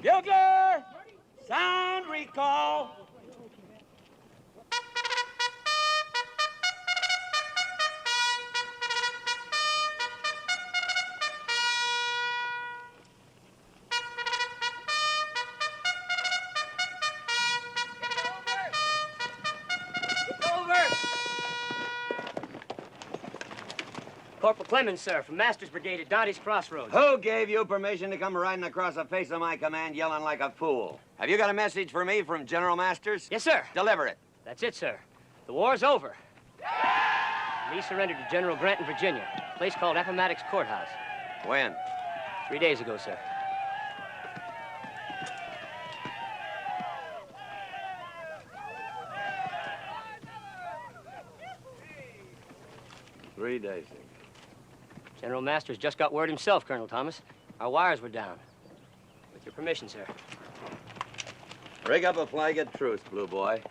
Bugler! Sound recall! Corporal Clemens, sir, from Master's Brigade at Dante's Crossroads. Who gave you permission to come riding across the face of my command yelling like a fool? Have you got a message for me from General Masters? Yes, sir. Deliver it. That's it, sir. The war's over. Lee surrendered to General Grant in Virginia, a place called Appomattox Courthouse. When? 3 days ago, sir. Three days ago. General Masters just got word himself, Colonel Thomas. Our wires were down. With your permission, sir. Rig up a flag of truce, Blue Boy.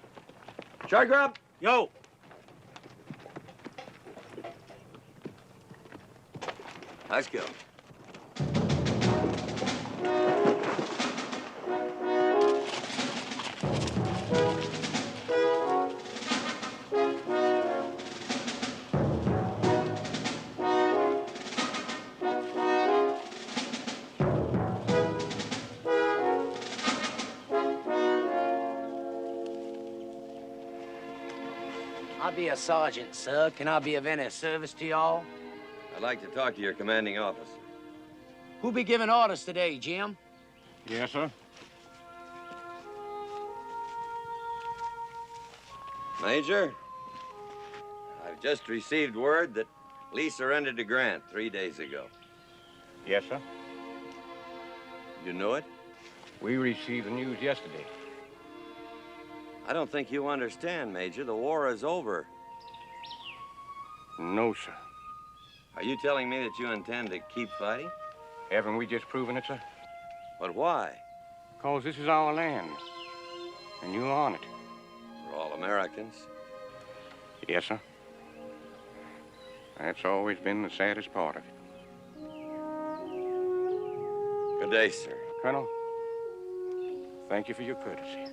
Charger up! Yo! Let's go. I'll be a sergeant, sir. Can I be of any service to y'all? I'd like to talk to your commanding officer. Who be giving orders today, Jim? Yes, sir. Major, I've just received word that Lee surrendered to Grant 3 days ago. Yes, sir. You knew it? We received the news yesterday. I don't think you understand, Major. The war is over. No, sir. Are you telling me that you intend to keep fighting? Haven't we just proven it, sir? But why? Because this is our land, and you're on it. We're all Americans. Yes, sir. That's always been the saddest part of it. Good day, sir. Colonel, thank you for your courtesy.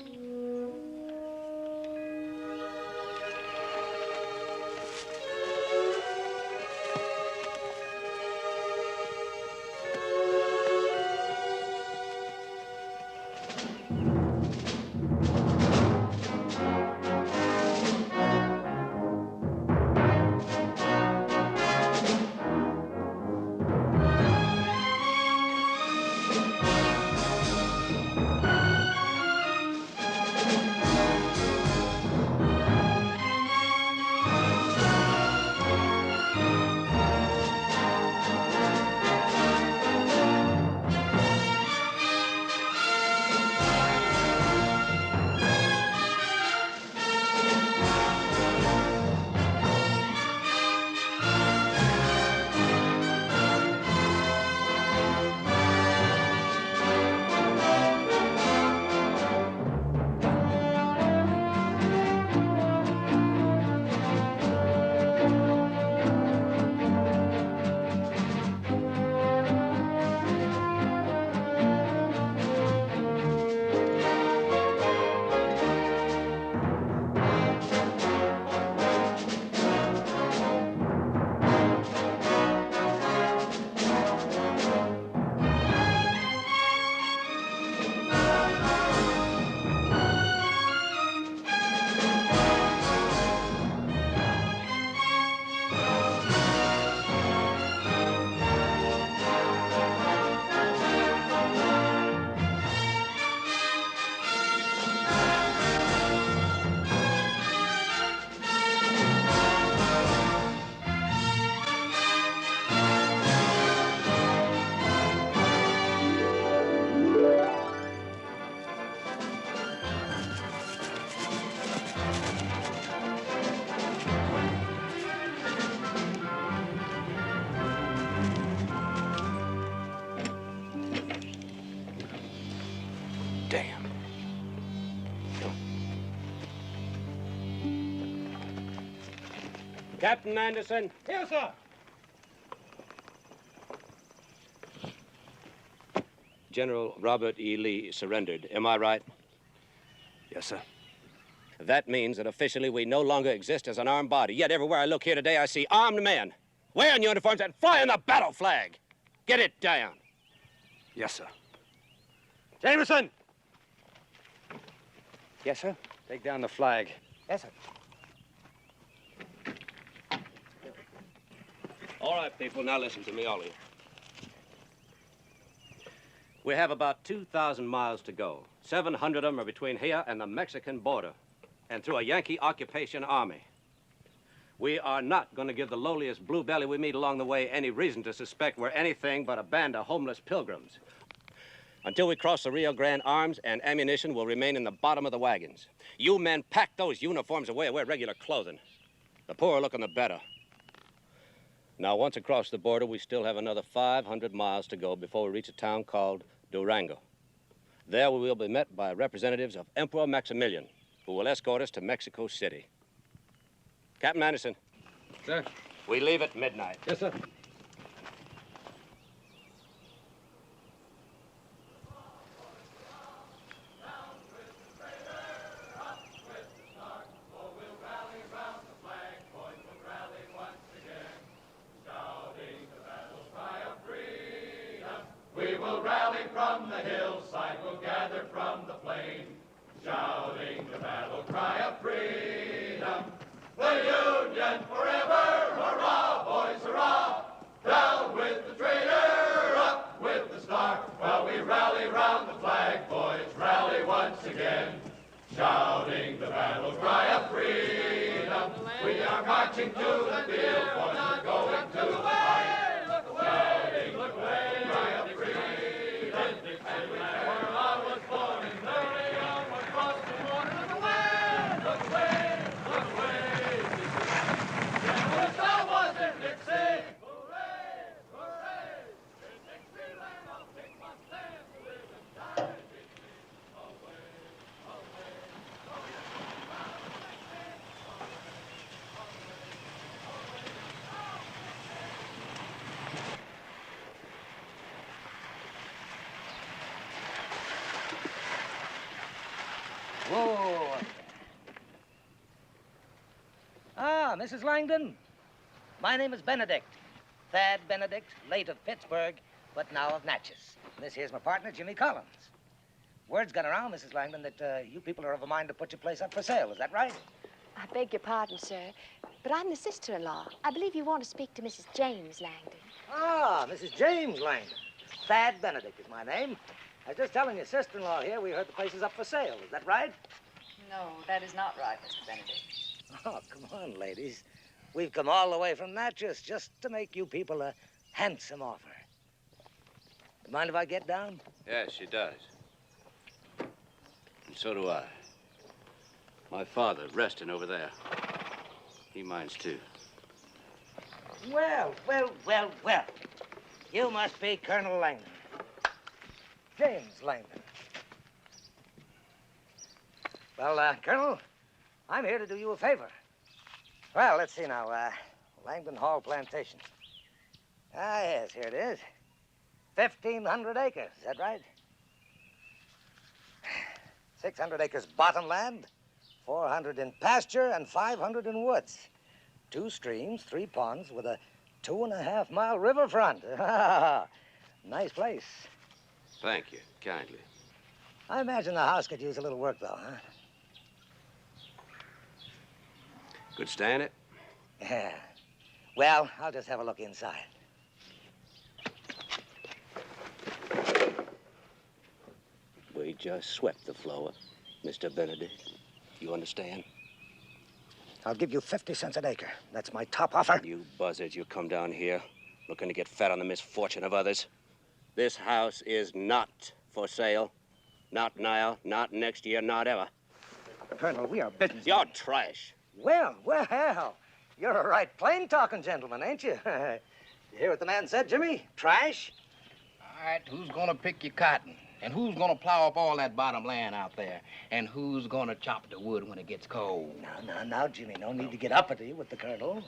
Captain Anderson. Here, sir. General Robert E. Lee surrendered. Am I right? Yes, sir. That means that officially we no longer exist as an armed body. Yet everywhere I look here today, I see armed men wearing uniforms and flying the battle flag. Get it down. Yes, sir. Jameson! Yes, sir. Take down the flag. Yes, sir. All right, people, now listen to me, all of you. We have about 2,000 miles to go. 700 of them are between here and the Mexican border and through a Yankee occupation army. We are not going to give the lowliest blue belly we meet along the way any reason to suspect we're anything but a band of homeless pilgrims. Until we cross the Rio Grande, arms and ammunition will remain in the bottom of the wagons. You men pack those uniforms away and wear regular clothing. The poorer looking, the better. Now, once across the border, we still have another 500 miles to go before we reach a town called Durango. There we will be met by representatives of Emperor Maximilian, who will escort us to Mexico City. Captain Anderson. Sir. We leave at midnight. Yes, sir. We will rally from the hillside, we'll gather from the plain, shouting the battle cry of freedom. The Union forever, hurrah, boys, hurrah! Down with the traitor, up with the star, while we rally round the flag, boys, rally once again, shouting the battle cry of freedom. We are marching to the field, boys, we're going to the fight. Shouting the cry of freedom. And where I was born in the young across the water. Look away, look away, look away. Yeah, wish I was in Dixie. Hooray, hooray. In Dixieland, I'll take my stand to live and die. Away, away, Whoa. Ah, Mrs. Langdon. My name is Benedict. Thad Benedict, late of Pittsburgh, but now of Natchez. This here's my partner, Jimmy Collins. Word's gone around, Mrs. Langdon, that you people are of a mind to put your place up for sale. Is that right? I beg your pardon, sir, but I'm the sister-in-law. I believe you want to speak to Mrs. James Langdon. Ah, Mrs. James Langdon. Thad Benedict is my name. I was just telling your sister-in-law here we heard the place is up for sale. Is that right? No, that is not right, Mr. Benedict. Oh, come on, ladies. We've come all the way from Natchez just to make you people a handsome offer. Mind if I get down? Yes, she does. And so do I. My father resting over there. He minds too. Well, well, well, well. You must be Colonel Langdon. James Langdon. Well, Colonel, I'm here to do you a favor. Well, let's see now. Langdon Hall Plantation. Ah, yes, here it is. 1,500 acres, is that right? 600 acres bottomland, 400 in pasture, and 500 in woods. 2 streams, 3 ponds, with a 2.5-mile riverfront. Nice place. Thank you, kindly. I imagine the house could use a little work, though, huh? Could stand it? Yeah. Well, I'll just have a look inside. We just swept the floor, Mr. Benedict. You understand? I'll give you 50 cents an acre. That's my top offer. You buzzards, you come down here looking to get fat on the misfortune of others. This house is not for sale. Not now, not next year, not ever. Colonel, we are business. You're trash. Well, you're a right plain-talking gentleman, ain't you? You hear what the man said, Jimmy? Trash? All right, who's gonna pick your cotton? And who's gonna plow up all that bottom land out there? And who's gonna chop the wood when it gets cold? Now, Jimmy, no need to get uppity with the colonel.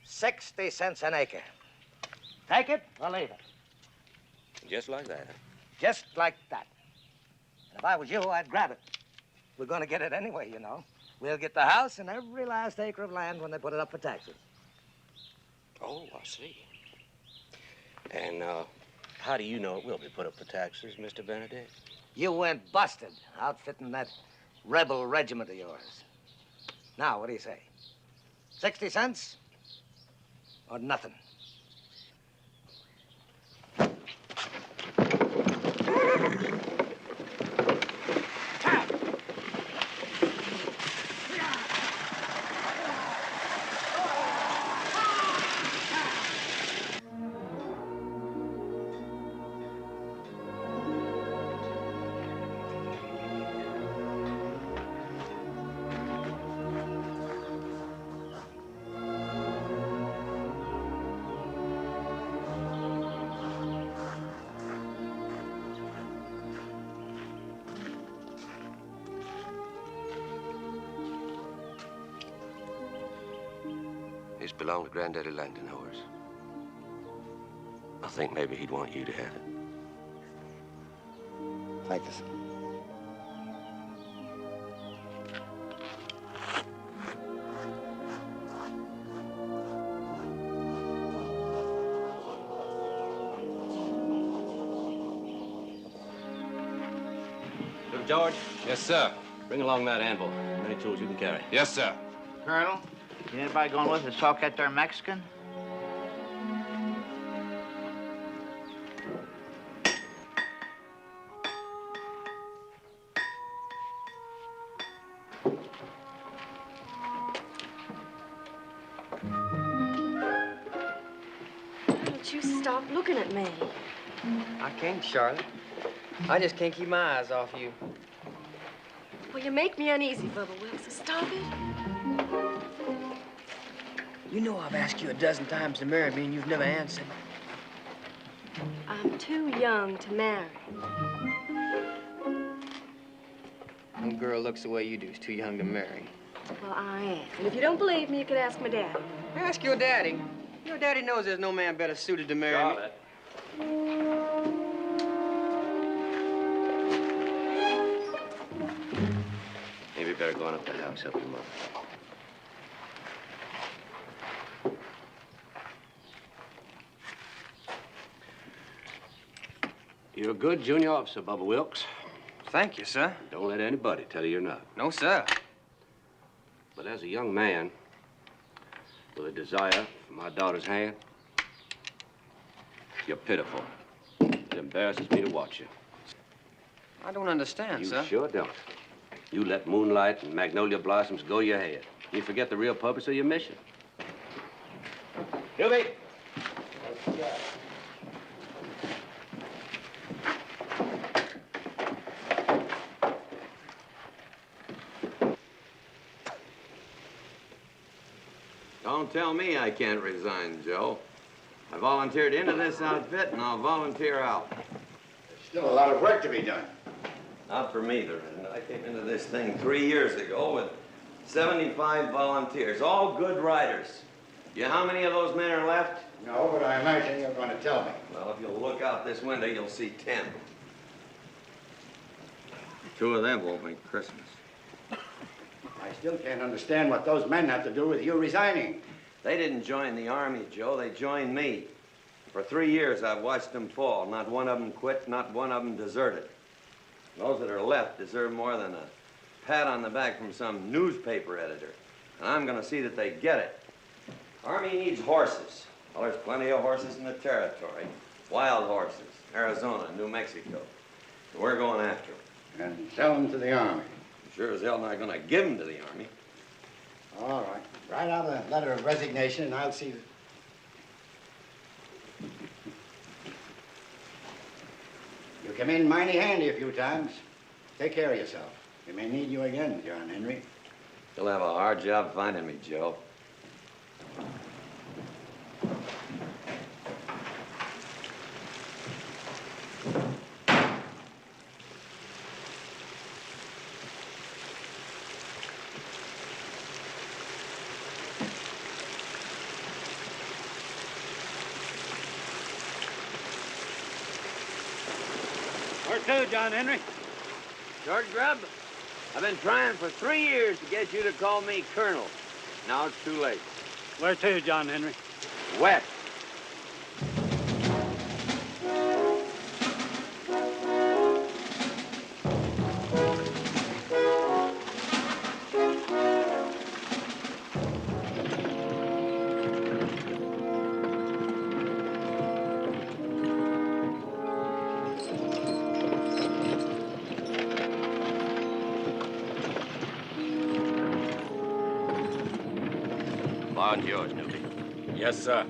60 cents an acre. Take it or leave it. Just like that, huh? Just like that. And if I was you, I'd grab it. We're gonna get it anyway, you know. We'll get the house and every last acre of land when they put it up for taxes. Oh, I see. And, how do you know it will be put up for taxes, Mr. Benedict? You went busted outfitting that rebel regiment of yours. Now, what do you say? 60 cents or nothing? This belonged to Granddaddy Langdon, Horace. I think maybe he'd want you to have it. Thank you, sir. Look, George. Yes, sir. Bring along that anvil. Any tools you can carry. Yes, sir. Colonel, anybody going with us talk at their Mexican? Don't you stop looking at me. I can't, Charlotte. I just can't keep my eyes off you. Well, you make me uneasy, Bubba Wilkes, so stop it. You know I've asked you a dozen times to marry me, and you've never answered. I'm too young to marry. No girl looks the way you do is too young to marry. Well, I am. And if you don't believe me, you could ask my daddy. Ask your daddy. Your daddy knows there's no man better suited to marry me. Charlotte. Maybe you better go on up to the house, help your mother. You're a good junior officer, Bubba Wilkes. Thank you, sir. Don't let anybody tell you you're not. No, sir. But as a young man with a desire for my daughter's hand, you're pitiful. It embarrasses me to watch you. I don't understand, sir. You sure don't. You let moonlight and magnolia blossoms go your head. You forget the real purpose of your mission. Hughie! Don't tell me I can't resign, Joe. I volunteered into this outfit, and I'll volunteer out. There's still a lot of work to be done. Not for me, there isn't. I came into this thing 3 years ago with 75 volunteers, all good riders. You know how many of those men are left? No, but I imagine you're going to tell me. Well, if you'll look out this window, you'll see 10. 2 of them won't make Christmas. I still can't understand what those men have to do with you resigning. They didn't join the Army, Joe. They joined me. For 3 years, I've watched them fall. Not one of them quit, not one of them deserted. Those that are left deserve more than a pat on the back from some newspaper editor. And I'm going to see that they get it. Army needs horses. Well, there's plenty of horses in the territory. Wild horses, Arizona, New Mexico. We're going after them. And sell them to the Army. Sure as hell not going to give them to the Army. All right. Write out a letter of resignation, and I'll see that. You come in mighty handy a few times. Take care of yourself. We may need you again, John Henry. You'll have a hard job finding me, Joe. to, John Henry? Short grub, I've been trying for 3 years to get you to call me Colonel. Now it's too late. Where to, John Henry? West. Bond yours, Newby. Yes, sir.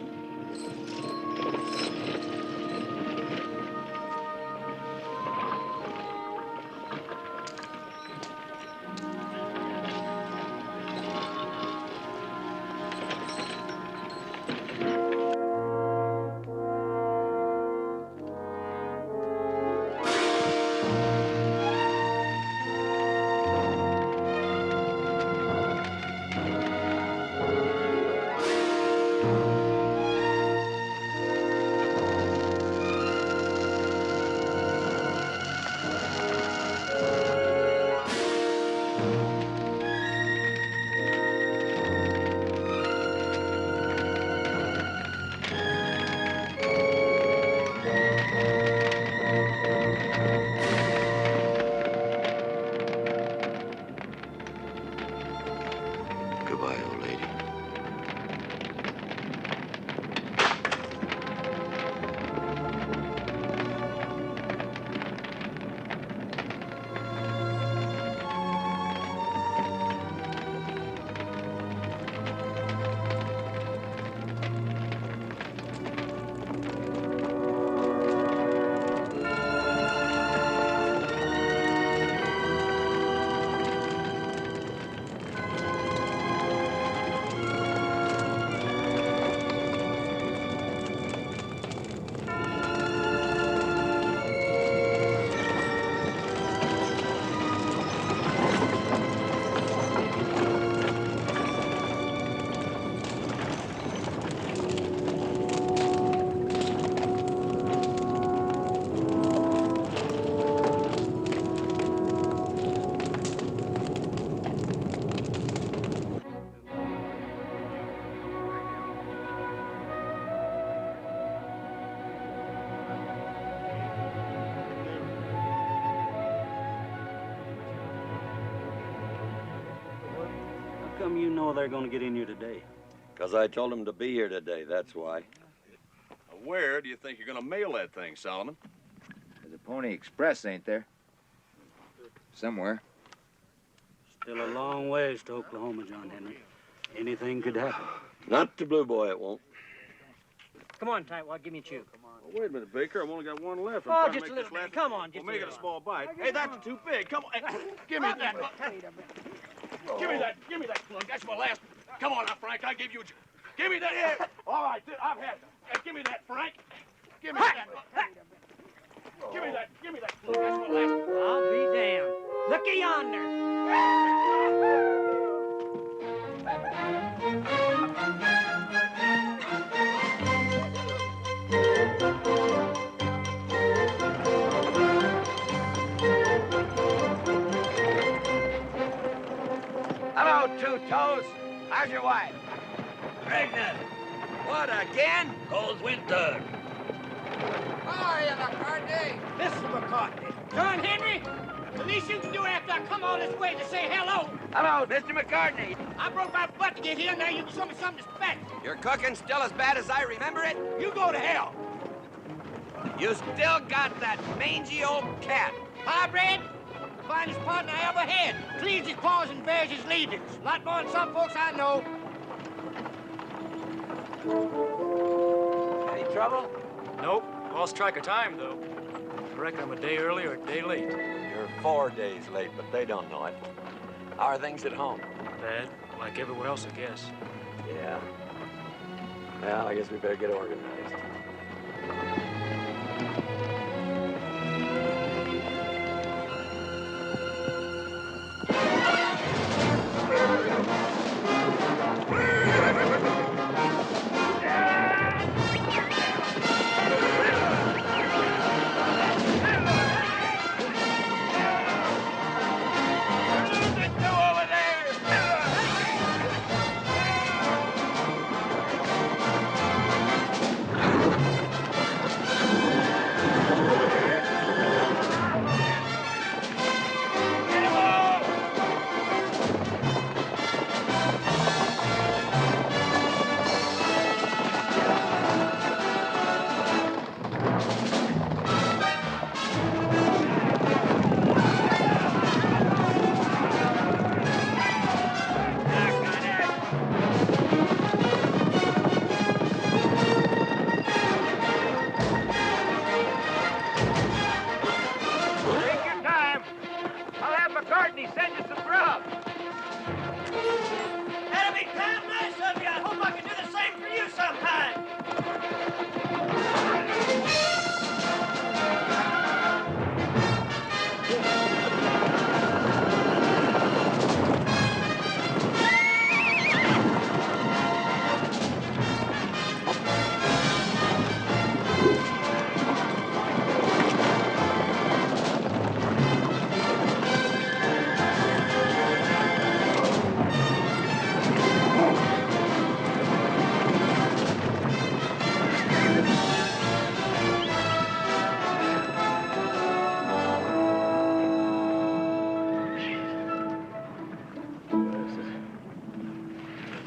How come you know they're going to get in here today? Because I told them to be here today, that's why. Where do you think you're going to mail that thing, Solomon? There's a Pony Express, ain't there? Somewhere. Still a long ways to Oklahoma, John Henry. Anything could happen. Not to Blue Boy, it won't. Come on, Tightwad, give me a chew. Well, wait a minute, Baker. I've only got one left. Oh, just a little bit. Come on, We'll make it a small bite. Hey, that's too big. Come on. Hey, give me that. Give me that plug. That's my last. Come on now, Frank. I give you a... Give me that. Yeah. All right, I've had it. Give me that, Frank. Give me that. Give me that plug. That's my last. I'll be damned. Looky yonder. Hello, Two Toes. How's your wife? Pregnant. What, again? Cold winter. How are you, McCartney? Mrs. McCartney. John Henry, the least you can do after I come all this way to say hello. Hello, Mr. McCartney. I broke my butt to get here, now you can show me some respect. Your cooking's still as bad as I remember it? You go to hell. You still got that mangy old cat. Hybrid, the finest partner I ever had. Cleans his paws and bears his leaders. A lot more than some folks I know. Any trouble? Nope. Lost track of time, though. I reckon I'm a day early or a day late. You're 4 days late, but they don't know it. How are things at home? Bad. Like everywhere else, I guess. Yeah. Well, I guess we better get organized. About time!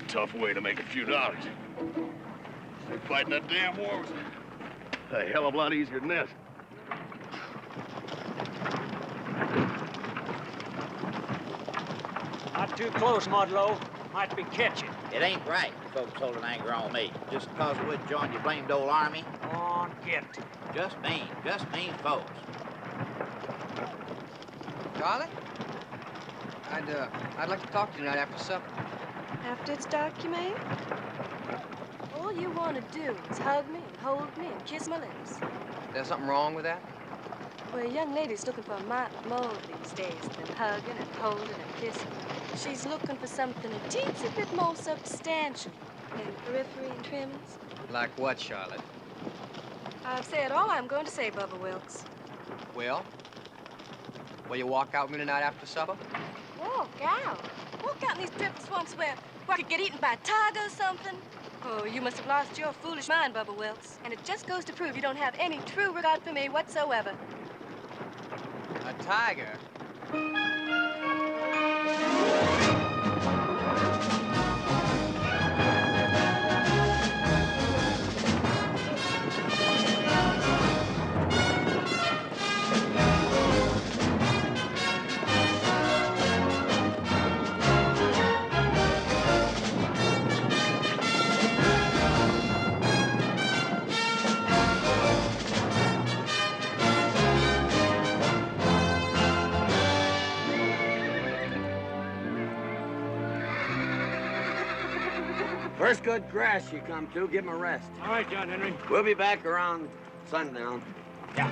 Tough way to make a few dollars. Fighting that damn war was a hell of a lot easier than this. Not too close, Mudlow. Might be catching. It ain't right, folks holding anger on me. Just because we joined your blamed old army. On, get. Just mean folks. Charlie? I'd like to talk to you tonight after supper. After it's dark, you mean? All you want to do is hug me and hold me and kiss my lips. There's something wrong with that? Well, a young lady's looking for a mite more these days than hugging and holding and kissing. She's looking for something a teensy bit more substantial than periphery and trimmings. Like what, Charlotte? I've said all I'm going to say, Bubba Wilkes. Well, will you walk out with me tonight after supper? Walk out? Walk out in these dreadful swamps where I could get eaten by a tiger or something? Oh, you must have lost your foolish mind, Bubba Wilkes. And it just goes to prove you don't have any true regard for me whatsoever. A tiger? First good grass you come to, give him a rest. All right, John Henry. We'll be back around sundown. Yeah.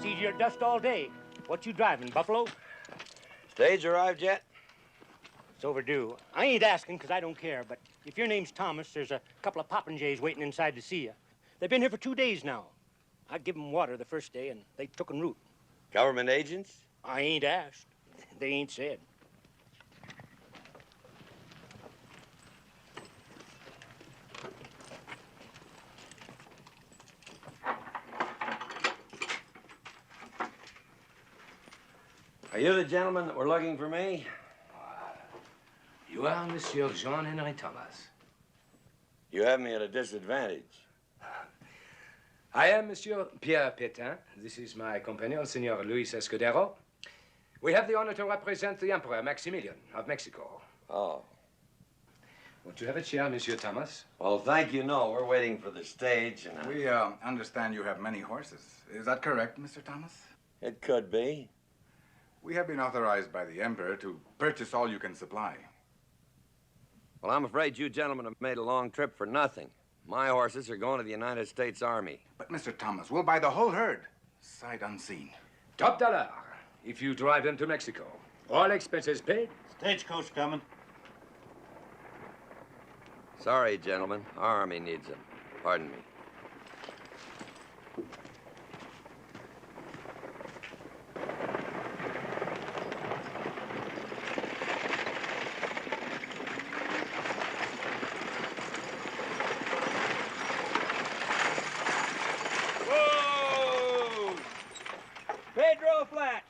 See your dust all day. What you driving, Buffalo? Stage arrived yet? It's overdue. I ain't asking because I don't care, but if your name's Thomas, there's a couple of popinjays waiting inside to see you. They've been here for 2 days now. I give them water the first day, and they took en route. Government agents? I ain't asked. They ain't said. Are you the gentleman that were looking for me? You are Monsieur Jean Henry Thomas. You have me at a disadvantage. I am Monsieur Pierre Pétain. This is my companion, Senor Luis Escudero. We have the honor to represent the Emperor Maximilian of Mexico. Oh. Won't you have a chair, Monsieur Thomas? Well, thank you. No, we're waiting for the stage, and We understand you have many horses. Is that correct, Mr. Thomas? It could be. We have been authorized by the Emperor to purchase all you can supply. Well, I'm afraid you gentlemen have made a long trip for nothing. My horses are going to the United States Army. But, Mr. Thomas, we'll buy the whole herd, sight unseen. Top dollar if you drive them to Mexico. All expenses paid. Stagecoach coming. Sorry, gentlemen. Our army needs them. Pardon me. Pedro Flats.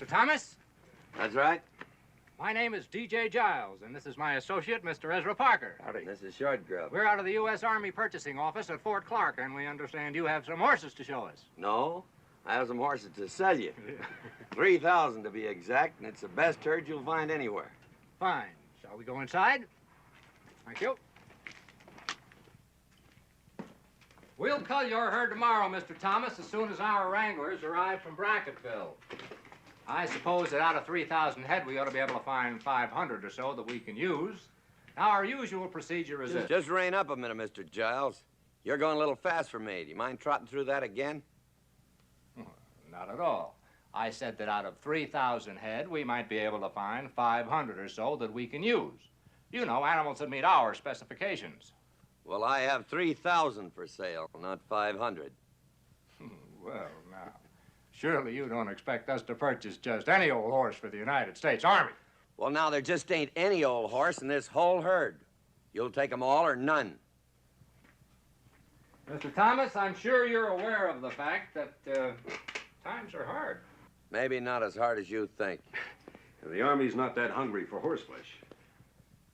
Mr. Thomas? That's right. My name is D.J. Giles, and this is my associate, Mr. Ezra Parker. Howdy. This is Short Grub. We're out of the U.S. Army Purchasing Office at Fort Clark, and we understand you have some horses to show us. No, I have some horses to sell you. 3,000 to be exact, and it's the best herd you'll find anywhere. Fine. Shall we go inside? Thank you. We'll cull your herd tomorrow, Mr. Thomas, as soon as our wranglers arrive from Brackettville. I suppose that out of 3,000 head, we ought to be able to find 500 or so that we can use. Now, our usual procedure is this. Just rein up a minute, Mr. Giles. You're going a little fast for me. Do you mind trotting through that again? Not at all. I said that out of 3,000 head, we might be able to find 500 or so that we can use. You know, animals that meet our specifications. Well, I have 3,000 for sale, not 500. Well, now, surely you don't expect us to purchase just any old horse for the United States Army. Well, now, there just ain't any old horse in this whole herd. You'll take them all or none. Mr. Thomas, I'm sure you're aware of the fact that times are hard. Maybe not as hard as you think. The Army's not that hungry for horseflesh.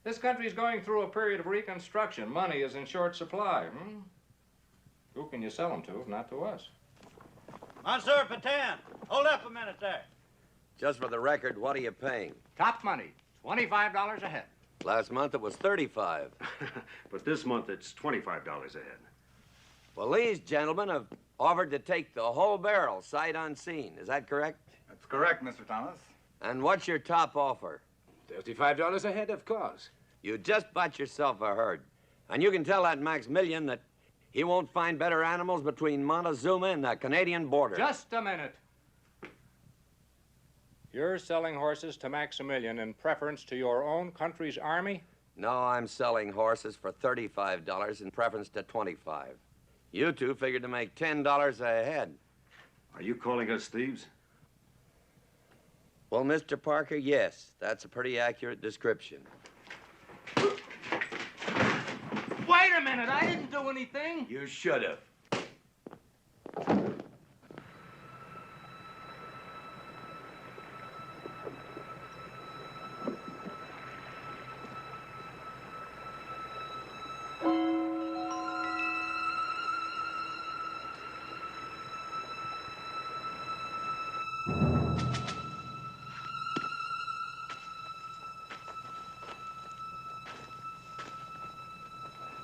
This country's going through a period of reconstruction. Money is in short supply. Who can you sell them to if not to us? Monsieur Patan, hold up a minute there. Just for the record, what are you paying? Top money, $25 a head. Last month it was 35. But this month it's $25 a head. Well, these gentlemen have offered to take the whole barrel, sight unseen. Is that correct? That's correct, Mr. Thomas. And what's your top offer? $35 a head, of course. You just bought yourself a herd. And you can tell that Maximilian that he won't find better animals between Montezuma and the Canadian border. Just a minute. You're selling horses to Maximilian in preference to your own country's army? No, I'm selling horses for $35 in preference to $25. You two figured to make $10 a head. Are you calling us thieves? Well, Mr. Parker, yes. That's a pretty accurate description. Wait a minute, I didn't do anything. You should have.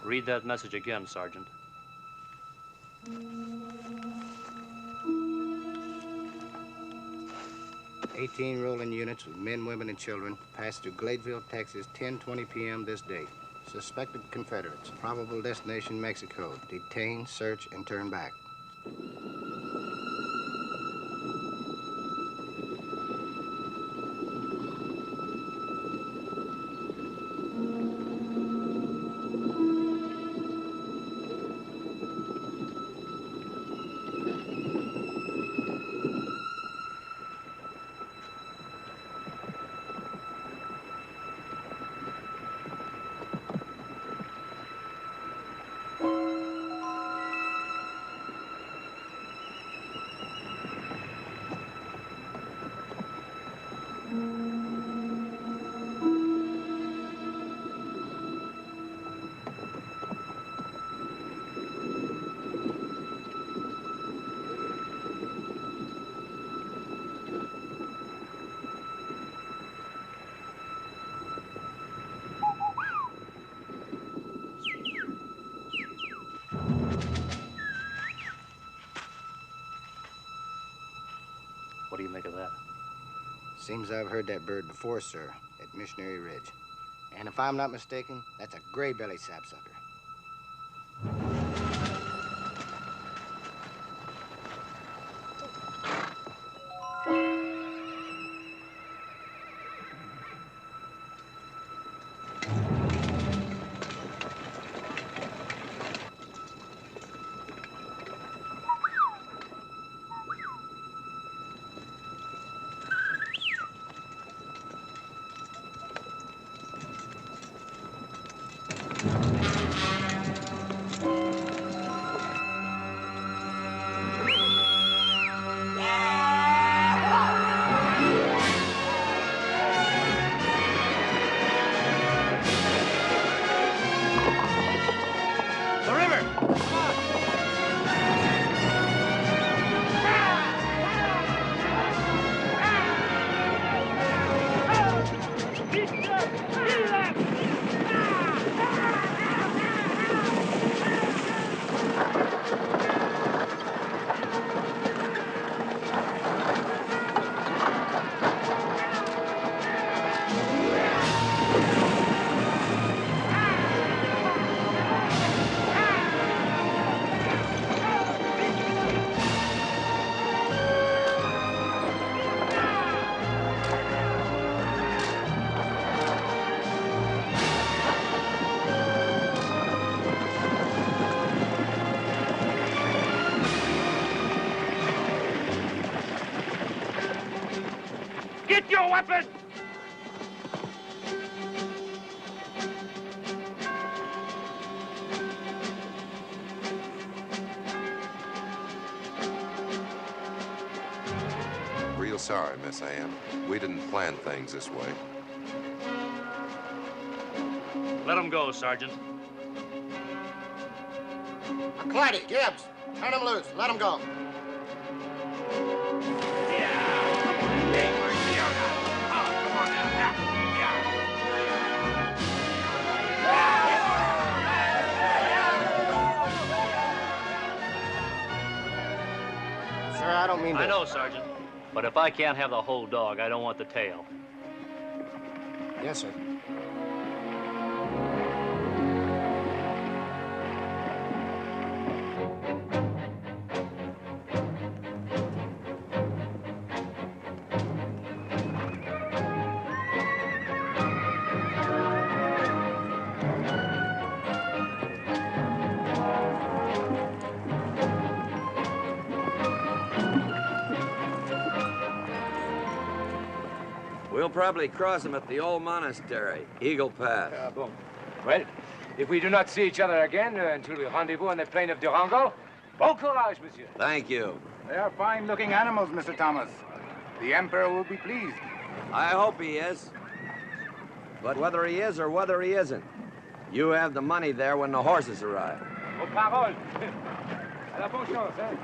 Read that message again, Sergeant. "18 rolling units with men, women, and children passed through Gladeville, Texas, 10:20 p.m. this date. Suspected Confederates. Probable destination, Mexico. Detain, search, and turn back." What do you make of that? Seems I've heard that bird before, sir, at Missionary Ridge. And if I'm not mistaken, that's a gray-bellied sapsucker. Get your weapon! Real sorry, Miss Ann. We didn't plan things this way. Let him go, Sergeant. Clyde, Gibbs, turn him loose. Let him go. Sir, I don't mean to... I know, Sergeant. But if I can't have the whole dog, I don't want the tail. Yes, sir. We'll probably cross them at the old monastery, Eagle Pass. Bon. Well, if we do not see each other again until we rendezvous on the plain of Durango, bon courage, monsieur. Thank you. They are fine-looking animals, Mr. Thomas. The Emperor will be pleased. I hope he is. But whether he is or whether he isn't, you have the money there when the horses arrive. Aux paroles. À la bonne chance, hein?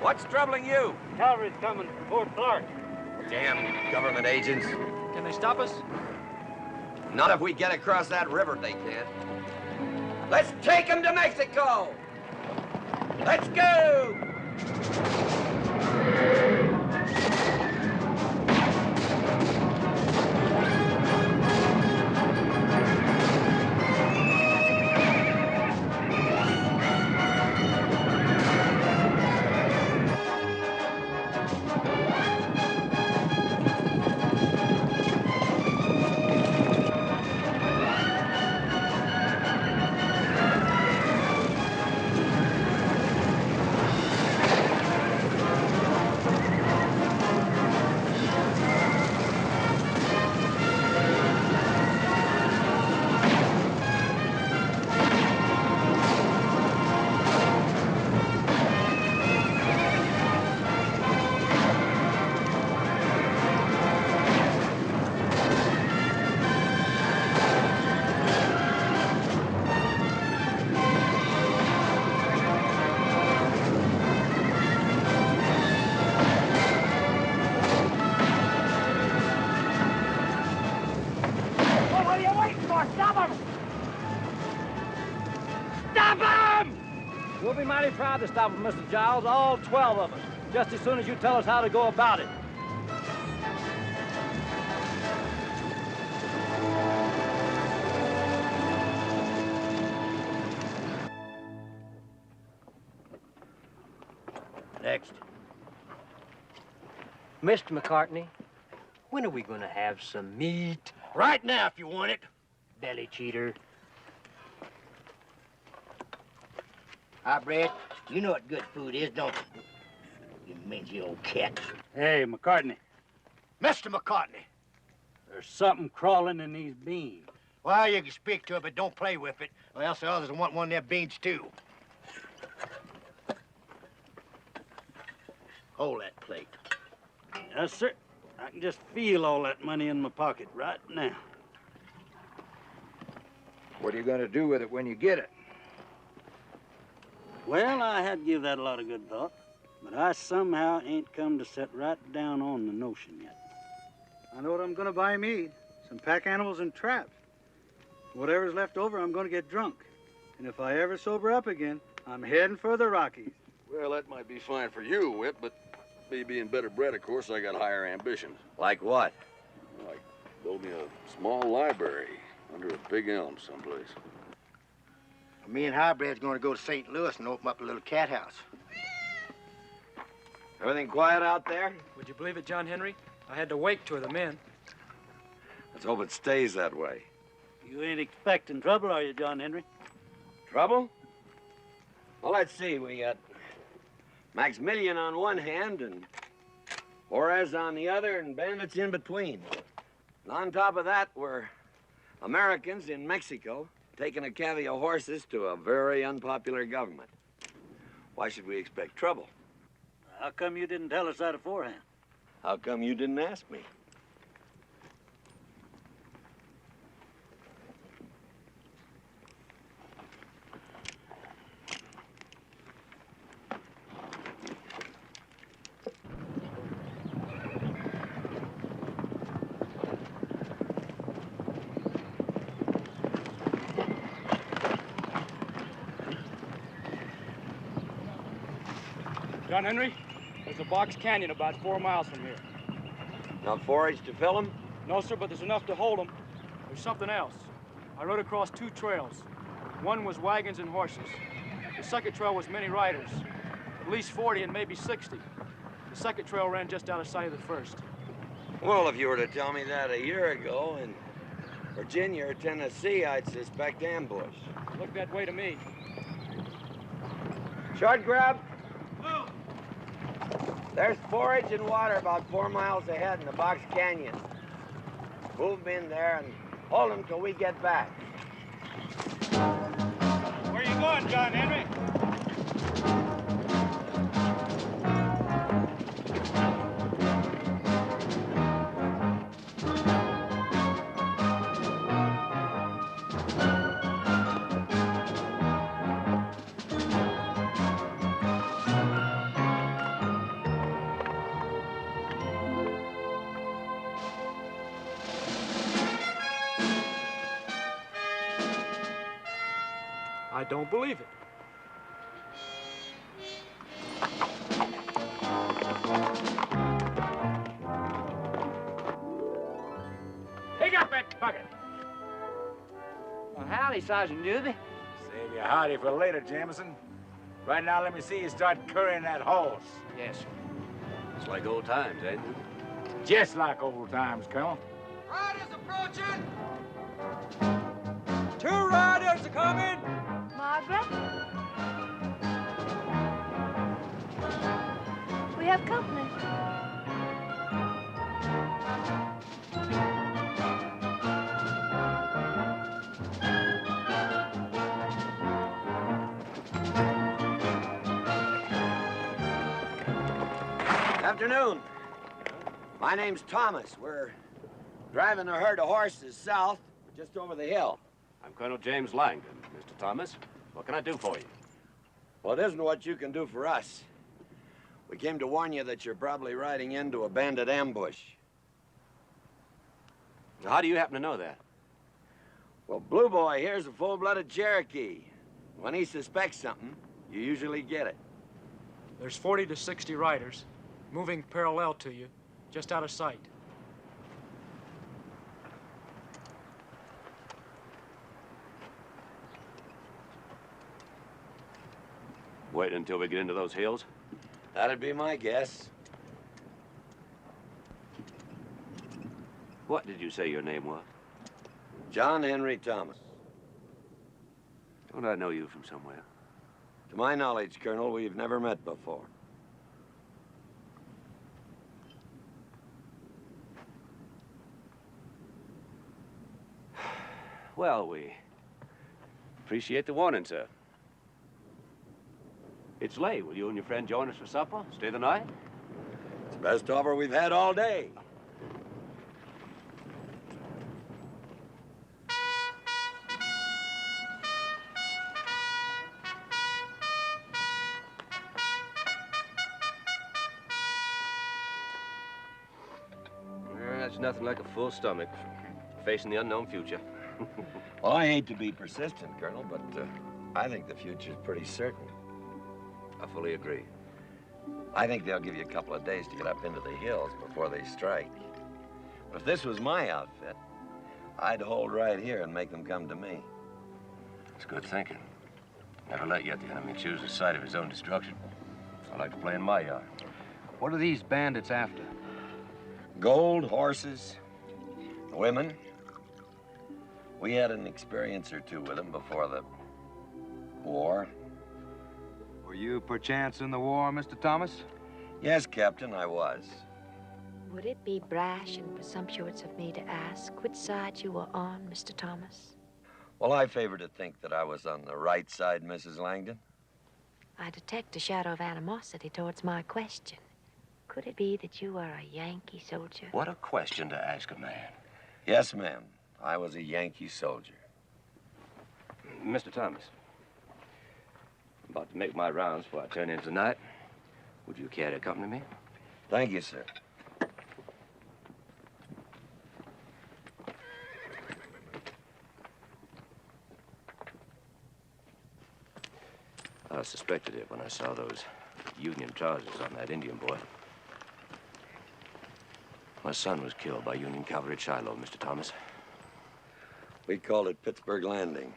What's troubling you? Cavalry's coming from Fort Clark. Damn government agents. Can they stop us? Not if we get across that river, they can't. Let's take them to Mexico! Let's go! We'll be mighty proud to stop him, Mr. Giles, all 12 of us, just as soon as you tell us how to go about it. Next. Mr. McCartney, when are we going to have some meat? Right now, if you want it. Belly cheater. Hi, Brad. You know what good food is, don't you? You mangy old cat. Hey, McCartney. Mr. McCartney. There's something crawling in these beans. Well, you can speak to it, but don't play with it, or else the others will want one of their beans, too. Hold that plate. Yes, sir. I can just feel all that money in my pocket right now. What are you going to do with it when you get it? Well, I had to give that a lot of good thought, but I somehow ain't come to set right down on the notion yet. I know what I'm gonna buy meat, some pack animals and traps. Whatever's left over, I'm gonna get drunk. And if I ever sober up again, I'm heading for the Rockies. Well, that might be fine for you, Whip, but me being better bred, of course, I got higher ambitions. Like what? Like build me a small library under a big elm someplace. Me and Highbred's going to go to St. Louis and open up a little cat house. Everything quiet out there? Would you believe it, John Henry? I had to wake two of the men. Let's hope it stays that way. You ain't expecting trouble, are you, John Henry? Trouble? Well, let's see. We got Maximilian on one hand and Juarez on the other and bandits in between. And on top of that, we're Americans in Mexico taking a cavy of horses to a very unpopular government. Why should we expect trouble? How come you didn't tell us that beforehand? How come you didn't ask me? John Henry, there's a box canyon about 4 miles from here. Enough forage to fill them? No, sir, but there's enough to hold them. There's something else. I rode across 2 trails. One was wagons and horses. The second trail was many riders, at least 40 and maybe 60. The second trail ran just out of sight of the first. Well, if you were to tell me that a year ago in Virginia or Tennessee, I'd suspect ambush. Looked that way to me. Short grab. There's forage and water about 4 miles ahead in the Box Canyon. Move them in there and hold them till we get back. Where you going, John Henry? I don't believe it. Pick up that bucket. Well, howdy, Sergeant Newby. Save your howdy for later, Jameson. Right now, let me see you start currying that horse. Yes, sir. It's like old times, ain't it? Just like old times, Colonel. Riders approaching! 2 riders are coming! Margaret? We have company. Afternoon. My name's Thomas. We're driving a herd of horses south, just over the hill. I'm Colonel James Langdon. Mr. Thomas, what can I do for you? Well, it isn't what you can do for us. We came to warn you that you're probably riding into a bandit ambush. How do you happen to know that? Well, Blue Boy here's a full-blooded Cherokee. When he suspects something, you usually get it. There's 40 to 60 riders moving parallel to you, just out of sight. Wait until we get into those hills? That'd be my guess. What did you say your name was? John Henry Thomas. Don't I know you from somewhere? To my knowledge, Colonel, we've never met before. Well, we appreciate the warning, sir. It's late. Will you and your friend join us for supper? Stay the night? It's the best offer we've had all day. That's nothing like a full stomach facing the unknown future. Well, I hate to be persistent, Colonel, but I think the future's pretty certain. I fully agree. I think they'll give you a couple of days to get up into the hills before they strike. But if this was my outfit, I'd hold right here and make them come to me. It's good thinking. Never let yet the enemy choose the site of his own destruction. I like to play in my yard. What are these bandits after? Gold, horses, women. We had an experience or two with them before the war. Were you perchance in the war, Mr. Thomas? Yes, Captain, I was. Would it be brash and presumptuous of me to ask which side you were on, Mr. Thomas? Well, I favor to think that I was on the right side, Mrs. Langdon. I detect a shadow of animosity towards my question. Could it be that you are a Yankee soldier? What a question to ask a man. Yes, ma'am. I was a Yankee soldier. Mr. Thomas, I'm about to make my rounds before I turn in tonight. Would you care to accompany me? Thank you, sir. I suspected it when I saw those Union trousers on that Indian boy. My son was killed by Union cavalry at Shiloh, Mr. Thomas. We called it Pittsburgh Landing.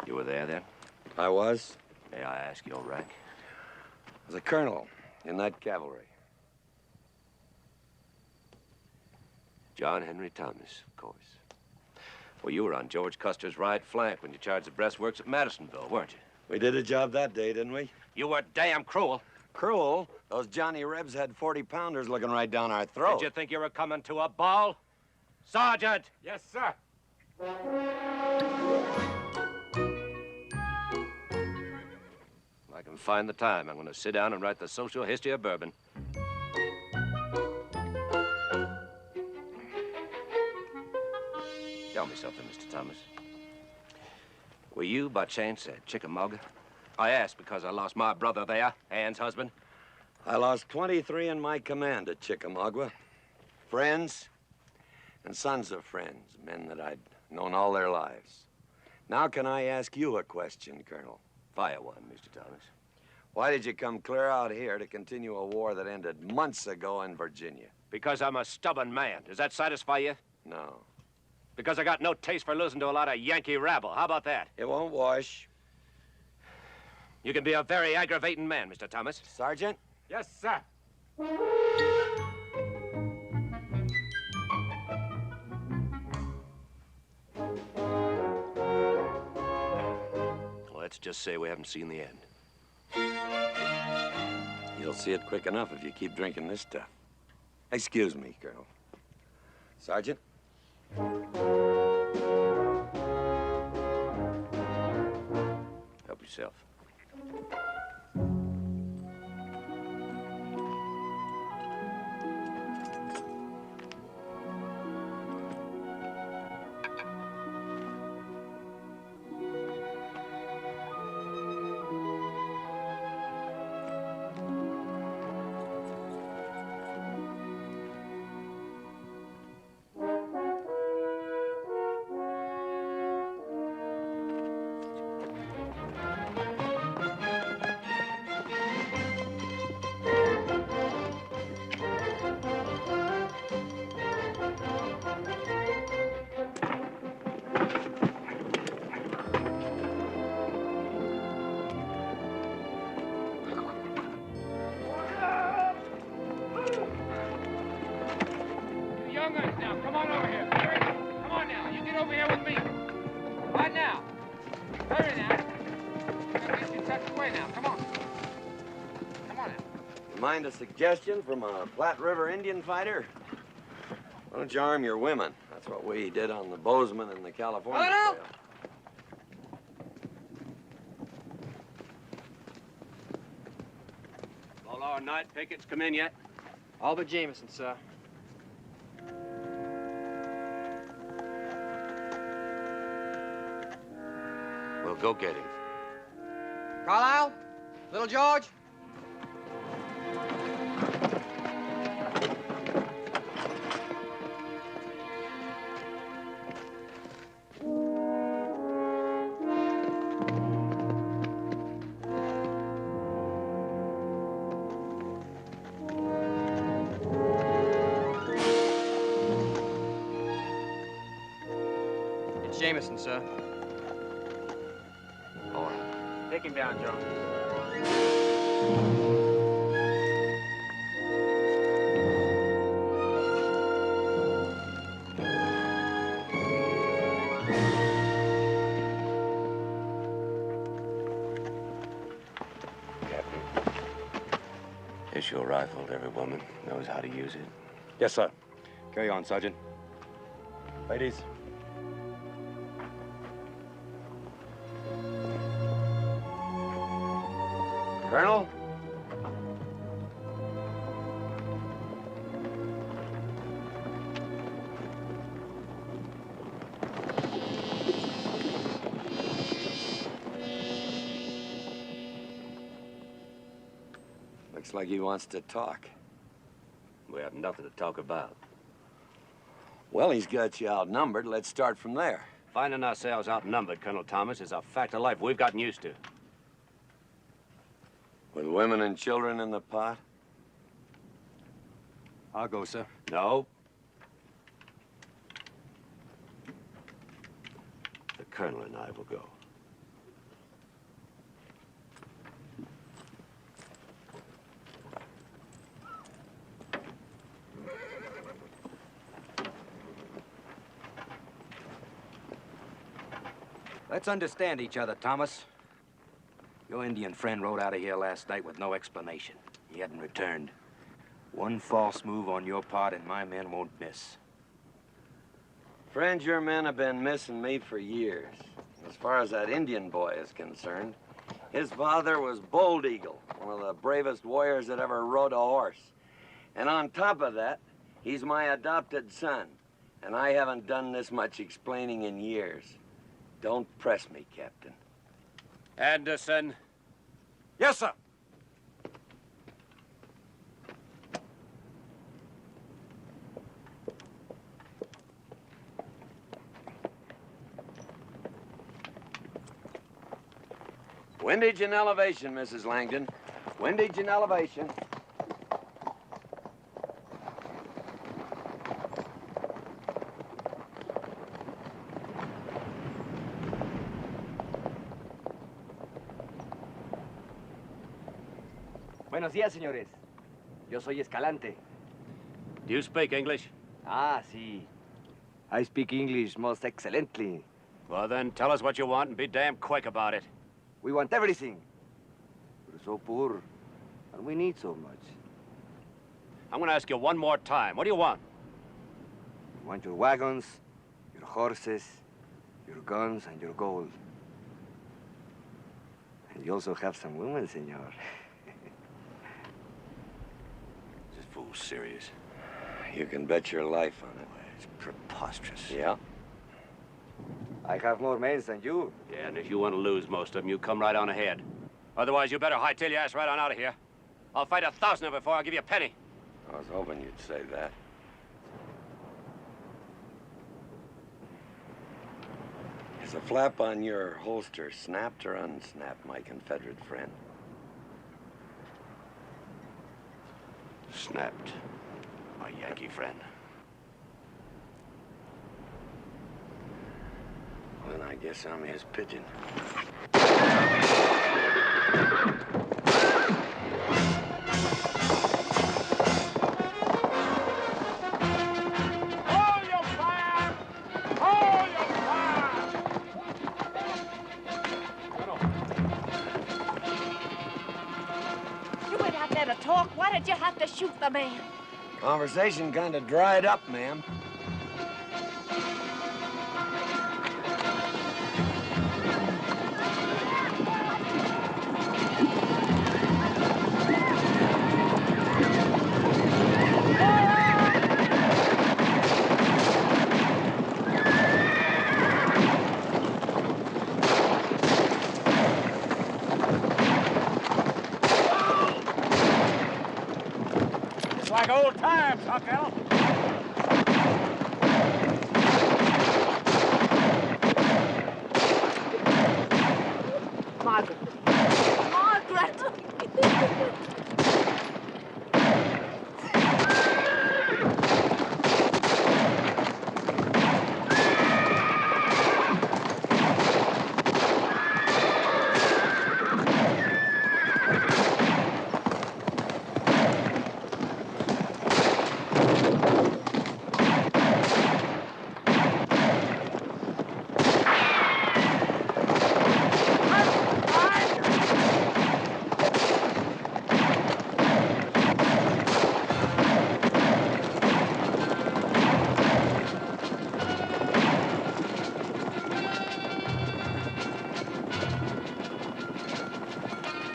You were there then? I was. May I ask your rank? I was a colonel in that cavalry. John Henry Thomas, of course. Well, you were on George Custer's right flank when you charged the breastworks at Madisonville, weren't you? We did a job that day, didn't we? You were damn cruel. Cruel? Those Johnny Rebs had 40-pounders looking right down our throat. Did you think you were coming to a ball? Sergeant! Yes, sir. I can find the time. I'm going to sit down and write the social history of bourbon. Tell me something, Mr. Thomas. Were you, by chance, at Chickamauga? I asked because I lost my brother there, Ann's husband. I lost 23 in my command at Chickamauga. Friends and sons of friends, men that I'd known all their lives. Now can I ask you a question, Colonel? Fire one, Mr. Thomas. Why did you come clear out here to continue a war that ended months ago in Virginia? Because I'm a stubborn man. Does that satisfy you? No. Because I got no taste for losing to a lot of Yankee rabble. How about that? It won't wash. You can be a very aggravating man, Mr. Thomas. Sergeant? Yes, sir. Let's just say we haven't seen the end. You'll see it quick enough if you keep drinking this stuff. Excuse me, Colonel. Sergeant? Help yourself. Young guns now, come on over here. Hurry. Come on now, you get over here with me. Right now. Hurry now. I'm gonna get you tucked away now, come on. Come on now. You mind a suggestion from a Platte River Indian fighter? Why don't you arm your women? That's what we did on the Bozeman and the California Trail. All our night pickets come in yet? All but Jameson, sir. We'll go get him. Carlisle? Little George? It's Jameson, sir. All right. Take him down, Joe. Issue a rifle to every woman knows how to use it. Yes, sir. Carry on, Sergeant. Ladies. Colonel? Looks like he wants to talk. We have nothing to talk about. Well, he's got you outnumbered. Let's start from there. Finding ourselves outnumbered, Colonel Thomas, is a fact of life we've gotten used to. With women and children in the pot? I'll go, sir. No. The Colonel and I will go. Let's understand each other, Thomas. Your Indian friend rode out of here last night with no explanation. He hadn't returned. One false move on your part and my men won't miss. Friend, your men have been missing me for years. As far as that Indian boy is concerned, his father was Bold Eagle, one of the bravest warriors that ever rode a horse. And on top of that, he's my adopted son. And I haven't done this much explaining in years. Don't press me, Captain. Anderson. Yes, sir. Windage and elevation, Mrs. Langdon. Windage and elevation. Buenos días, señores. Yo soy Escalante. Do you speak English? Ah, sí. I speak English most excellently. Well, then, tell us what you want and be damn quick about it. We want everything. We're so poor, and we need so much. I'm going to ask you one more time. What do you want? We want your wagons, your horses, your guns, and your gold. And you also have some women, senor. This fool's serious. You can bet your life on it. It's preposterous. Yeah. I have more men than you. Yeah, and if you want to lose most of them, you come right on ahead. Otherwise, you better hightail your ass right on out of here. I'll fight 1,000 of them before I give you a penny. I was hoping you'd say that. Is the flap on your holster snapped or unsnapped, my Confederate friend? Snapped, my Yankee friend. Well, then I guess I'm his pigeon. Why did you have to shoot the man? Conversation kind of dried up, ma'am. Like old times, huh, Cal? Margaret. Margaret!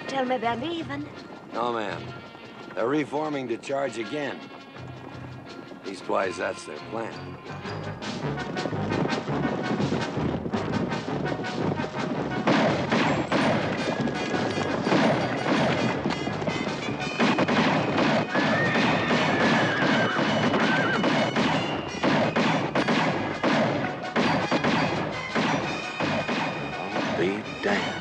Tell me they're leaving. No, ma'am. They're reforming to charge again. Leastwise, that's their plan. I'll be damned.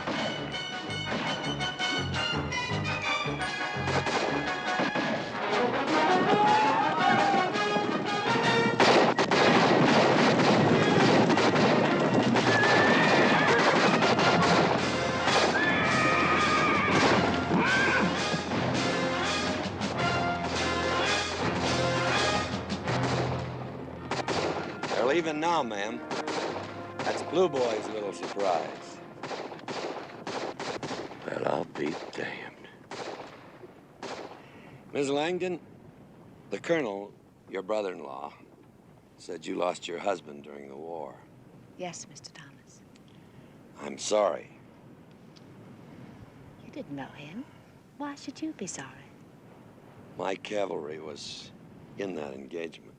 They're leaving now, ma'am. That's Blue Boy's little surprise. Well, I'll be damned. Ms. Langdon, the colonel, your brother-in-law, said you lost your husband during the war. Yes, Mr. Thomas. I'm sorry. You didn't know him. Why should you be sorry? My cavalry was in that engagement.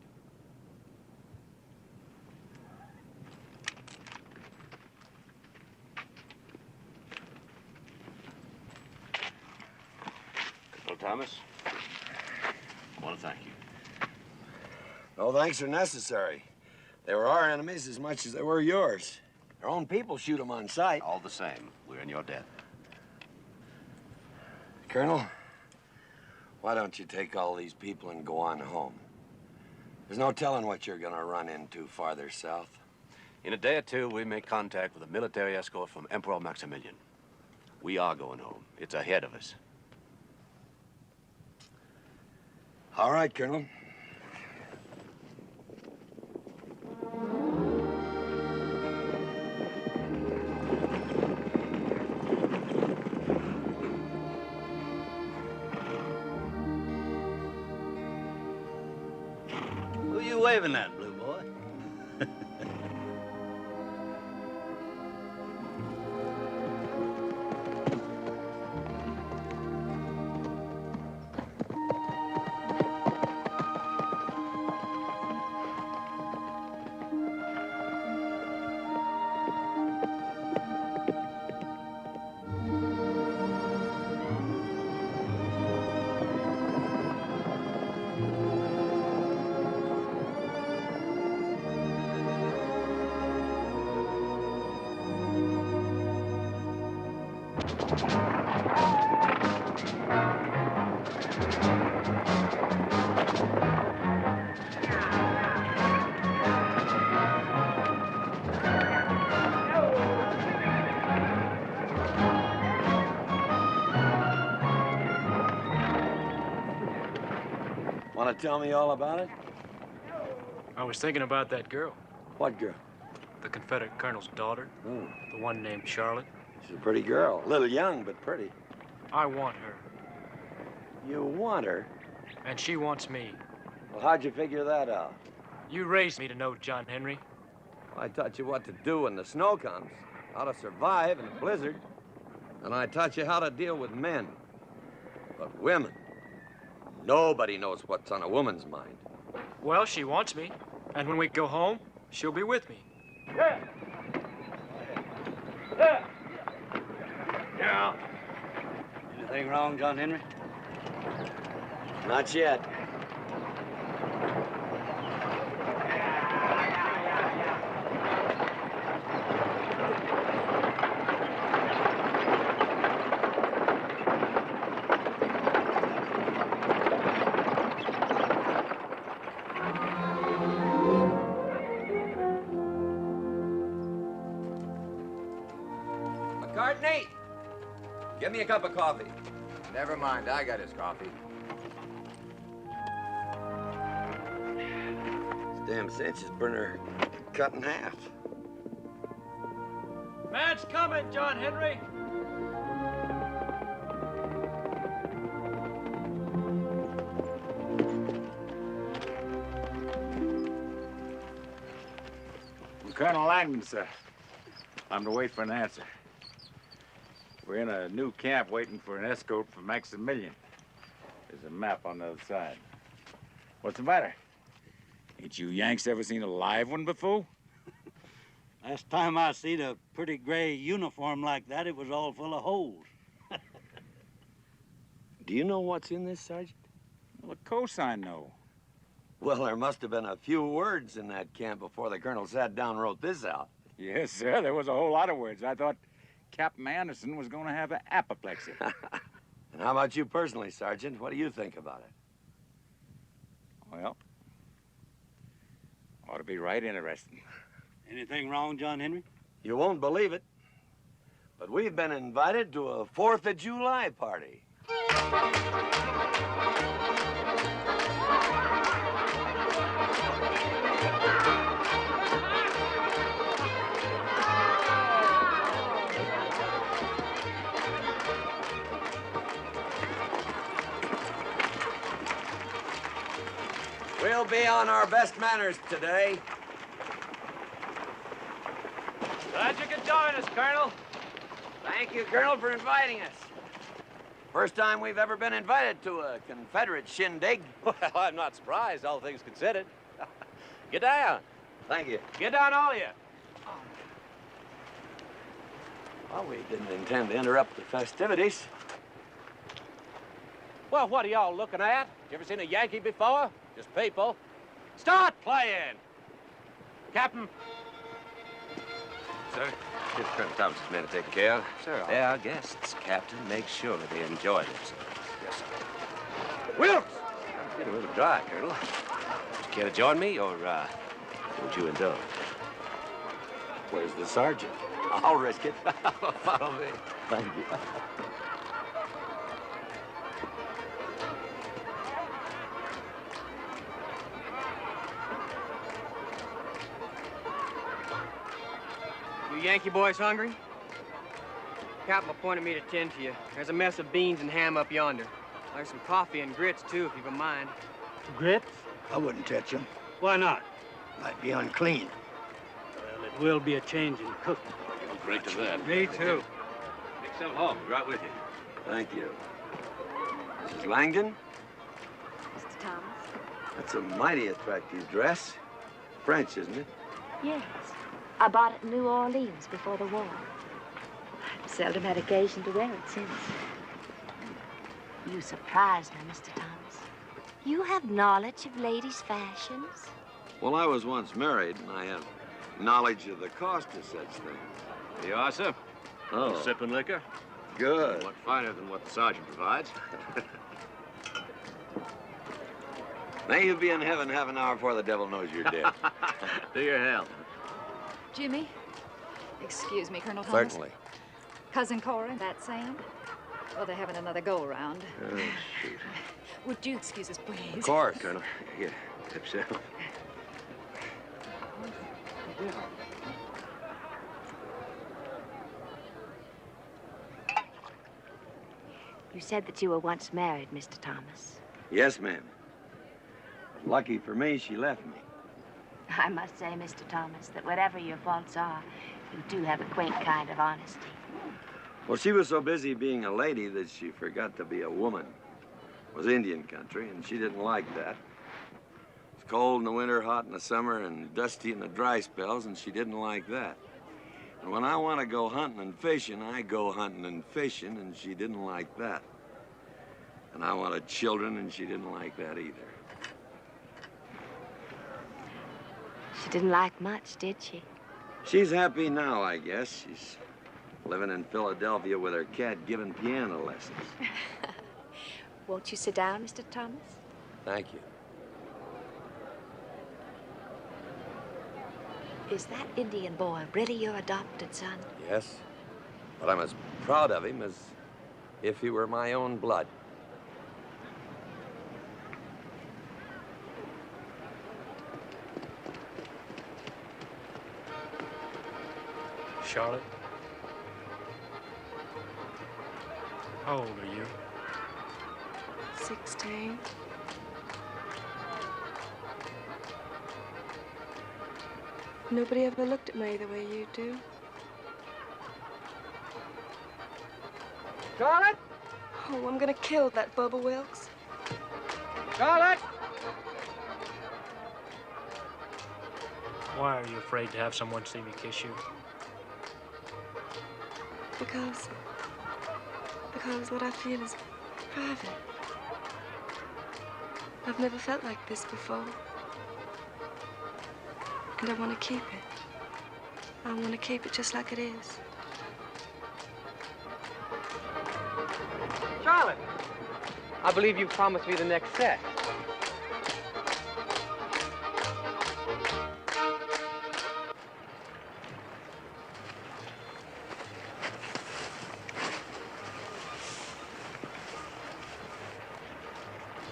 Colonel Thomas, I want to thank you. No thanks are necessary. They were our enemies as much as they were yours. Their own people shoot them on sight. All the same, we're in your debt. Colonel, why don't you take all these people and go on home? There's no telling what you're gonna run into farther south. In a day or two, we make contact with a military escort from Emperor Maximilian. We are going home. It's ahead of us. All right, Colonel. Who you waving at, Blue Boy? Want to tell me all about it? I was thinking about that girl. What girl? The Confederate colonel's daughter. The one named Charlotte. She's a pretty girl. A little young, but pretty. I want her. You want her? And she wants me. Well, how'd you figure that out? You raised me to know John Henry. Well, I taught you what to do when the snow comes, how to survive in a blizzard, and I taught you how to deal with men. But women, nobody knows what's on a woman's mind. Well, she wants me. And when we go home, she'll be with me. Yeah. Yeah. Yeah. Anything wrong, John Henry? Not yet. McCartney, give me a cup of coffee. Never mind, I got his coffee. This damn cinch is burner cut in half. Man's coming, John Henry. Colonel Langdon, sir. I'm to wait for an answer. We're in a new camp waiting for an escort from Maximilian. There's a map on the other side. What's the matter? Ain't you Yanks ever seen a live one before? Last time I seen a pretty gray uniform like that, it was all full of holes. Do you know what's in this, Sergeant? Well, of course I know. Well, there must have been a few words in that camp before the colonel sat down and wrote this out. Yes, sir, there was a whole lot of words. I thought Captain Anderson was going to have an apoplexy. And how about you personally, Sergeant? What do you think about it? Well, ought to be right interesting. Anything wrong, John Henry? You won't believe it, but we've been invited to a 4th of July party. We'll be on our best manners today. Glad you could join us, Colonel. Thank you, Colonel, for inviting us. First time we've ever been invited to a Confederate shindig. Well, I'm not surprised, all things considered. Get down. Thank you. Get down, all of you. Well, we didn't intend to interrupt the festivities. Well, what are y'all looking at? You ever seen a Yankee before? Just people. Start playing! Captain. Sir, here's Colonel Thomas's men to take care of. Sir, They're our guests, Captain. Make sure that they enjoy themselves. Yes, sir. Wilkes! I'm getting a little dry, Colonel. Would you care to join me, or would you indulge? Where's the sergeant? I'll risk it. Follow me. Thank you. You Yankee boys hungry? Captain appointed me to tend to you. There's a mess of beans and ham up yonder. There's some coffee and grits, too, if you can mind. Grits? I wouldn't touch them. Why not? Might be unclean. Well, it will be a change in cooking. Great to that. Me too. Take some home. Right with you. Thank you. Mrs. Langdon? Mr. Thomas? That's a mighty attractive dress. French, isn't it? Yes. I bought it in New Orleans before the war. I've seldom had occasion to wear it since. You surprise me, Mr. Thomas. You have knowledge of ladies' fashions? Well, I was once married, and I have knowledge of the cost of such things. Here you are, sir. Oh. Sipping liquor. Good. What finer than what the sergeant provides. May you be in heaven half an hour before the devil knows you're dead. To your health. Jimmy, excuse me, Colonel Thomas. Certainly. Cousin Cora, that Sam? Well, they're having another go-around. Oh, shoot. Would you excuse us, please? Of course, Colonel. Here, tip yourself. You said that you were once married, Mr. Thomas. Yes, ma'am. Lucky for me, she left me. I must say, Mr. Thomas, that whatever your faults are, you do have a quaint kind of honesty. Well, she was so busy being a lady that she forgot to be a woman. It was Indian country, and she didn't like that. It's cold in the winter, hot in the summer, and dusty in the dry spells, and she didn't like that. And when I want to go hunting and fishing, I go hunting and fishing, and she didn't like that. And I wanted children, and she didn't like that either. She didn't like much, did she? She's happy now, I guess. She's living in Philadelphia with her cat giving piano lessons. Won't you sit down, Mr. Thomas? Thank you. Is that Indian boy really your adopted son? Yes, but I'm as proud of him as if he were my own blood. Charlotte? How old are you? 16. Nobody ever looked at me the way you do. Charlotte? Oh, I'm gonna kill that Bubba Wilkes. Charlotte? Why are you afraid to have someone see me kiss you? Because what I feel is private. I've never felt like this before. And I want to keep it. I want to keep it just like it is. Charlotte, I believe you promised me the next set.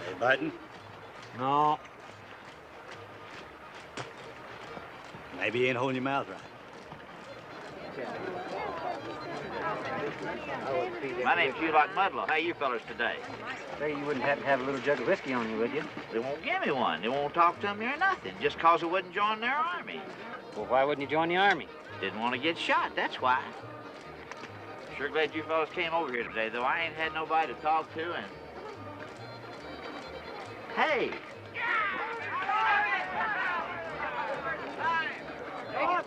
Hey, biting? No. Maybe you ain't holding your mouth right. My name's Hugh Mudlow. How you fellas today? Say, you wouldn't happen to have a little jug of whiskey on you, would you? They won't give me one. They won't talk to me or nothing, just 'cause I wouldn't join their army. Well, why wouldn't you join the army? Didn't want to get shot, that's why. Sure glad you fellas came over here today, though I ain't had nobody to talk to, and... Hey! Y'all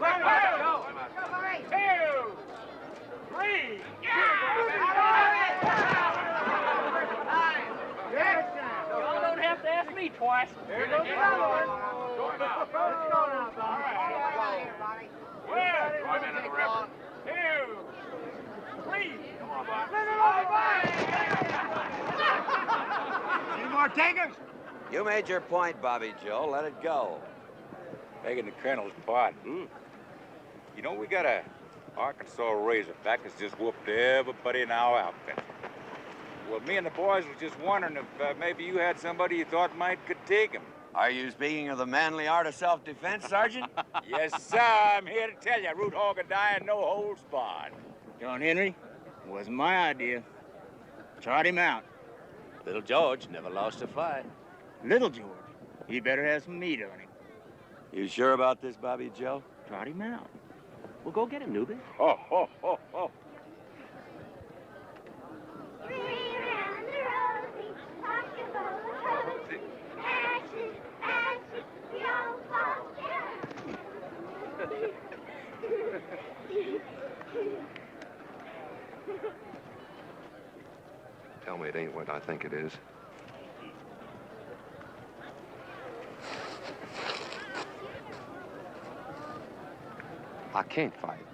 don't have to ask me twice. Here goes another one. Let's go now, Bobby. Well, join in the river. 2, 3. Come on, Bobby. Any more takers? You made your point, Bobby Joe. Let it go. Begging the colonel's pardon. You know, we got a Arkansas Razorback that's just whooped everybody in our outfit. Well, me and the boys was just wondering if maybe you had somebody you thought could take him. Are you speaking of the manly art of self-defense, Sergeant? Yes, sir. I'm here to tell you, root hog and die and no holds barred. John Henry, wasn't my idea. Trot him out. Little George never lost a fight. Little George, he better have some meat on him. You sure about this, Bobby Joe? Trot him out. Well, go get him, newbie. Ho, ho, ho, ho. Tell me it ain't what I think it is. I can't fight.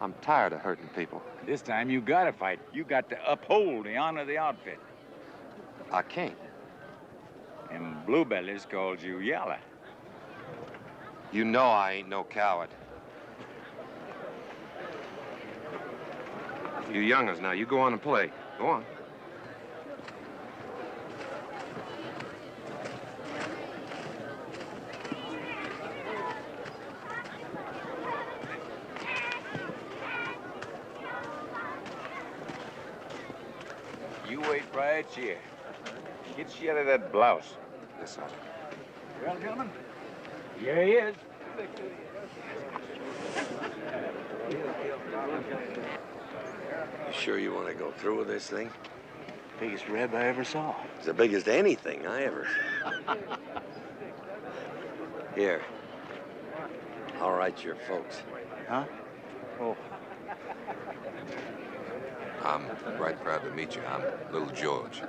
I'm tired of hurting people. This time you gotta fight. You got to uphold the honor of the outfit. I can't. Them bluebellies called you Yalla. You know I ain't no coward. You young'uns now, you go on and play. Go on. You wait right here. Get you out of that blouse. Yes, Sergeant. Well, gentlemen, here he is. You sure you want to go through with this thing? Biggest reb I ever saw. It's the biggest anything I ever saw. Here. I'll write your folks. Huh? Oh. I'm right proud to meet you. I'm Little George.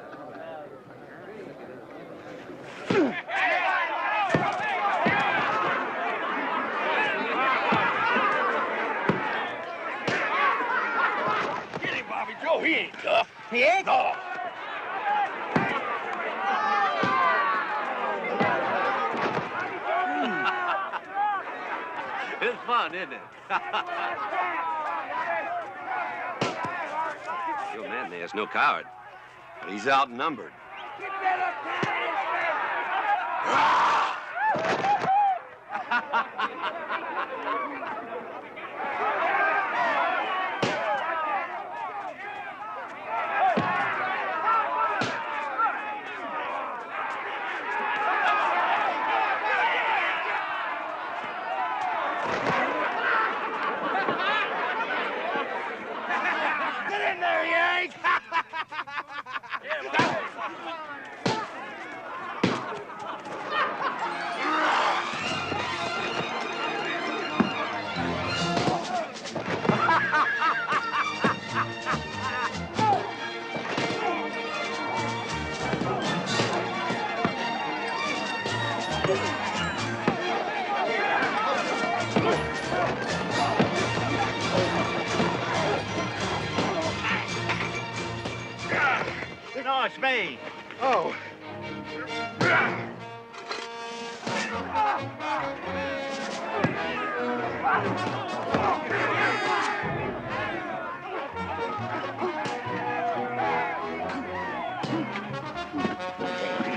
Get him, Bobby Joe. He ain't tough. He ain't? No. It's fun, isn't it? Your man there's no coward. But he's outnumbered. Get in there, Yank! No, it's me. Oh.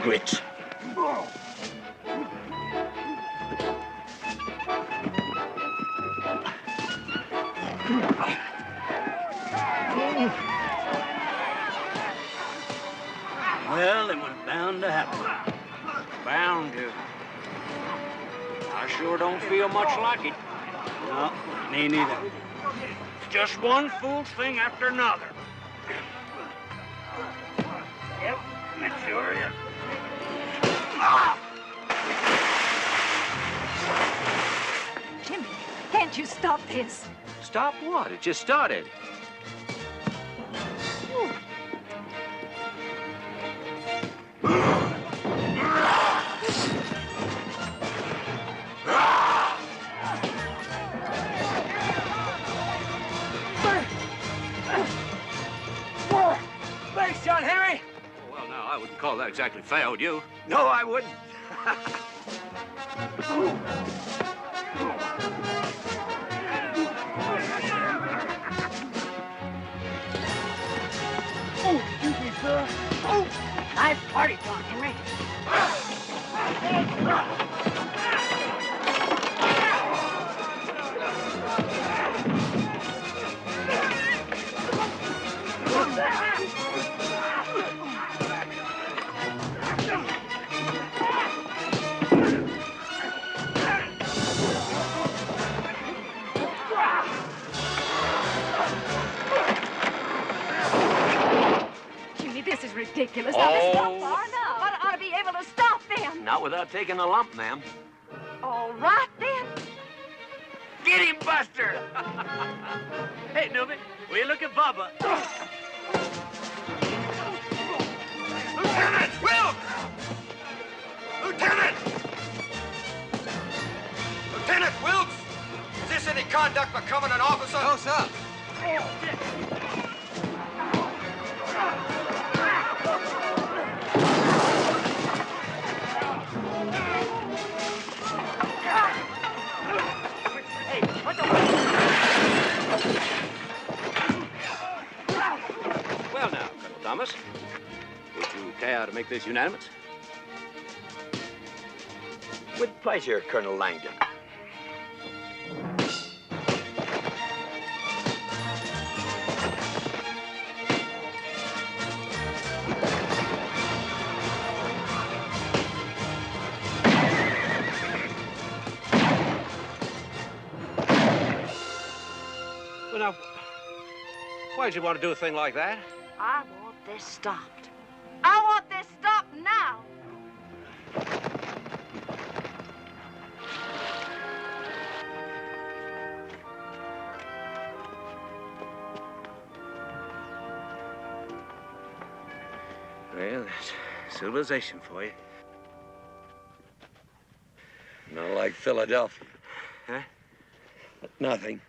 Grits. Well, it was bound to happen. Bound to. I sure don't feel much like it. No, me neither. Just one fool thing after another. Yep, it sure is. Jimmy, can't you stop this? Stop what? It just started. Thanks, John Henry. Well, now, I wouldn't call that exactly fair, would you? No, I wouldn't. Oh, excuse me, sir. Oh! Nice party, John Henry. Jimmy, this is ridiculous. Now, this is not far enough. I ought to be able to stop them. Not without taking a lump, ma'am. All right, then. Get him, Buster! Hey, Newbie, will you look at Bubba? Lieutenant! Will! Lieutenant! Lieutenant Wilkes! Is this any conduct becoming an officer? No, sir. Well, now, Colonel Thomas, would you care to make this unanimous? With pleasure, Colonel Langdon. now, why'd you want to do a thing like that? I want this stopped. I want this stopped now. Well, that's civilization for you. Not like Philadelphia. Huh? But nothing.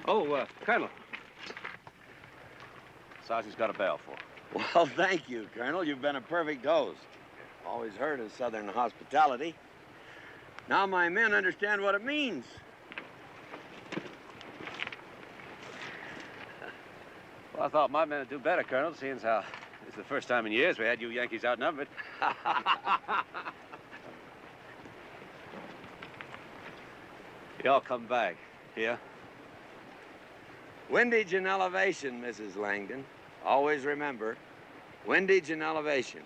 Oh, Colonel. Sergeant's got a bell for you. Well, thank you, Colonel. You've been a perfect host. Always heard of Southern hospitality. Now my men understand what it means. Well, I thought my men would do better, Colonel, seeing as how it's the first time in years we had you Yankees outnumbered. Y'all come back. Here? Windage and elevation, Mrs. Langdon. Always remember, windage and elevation.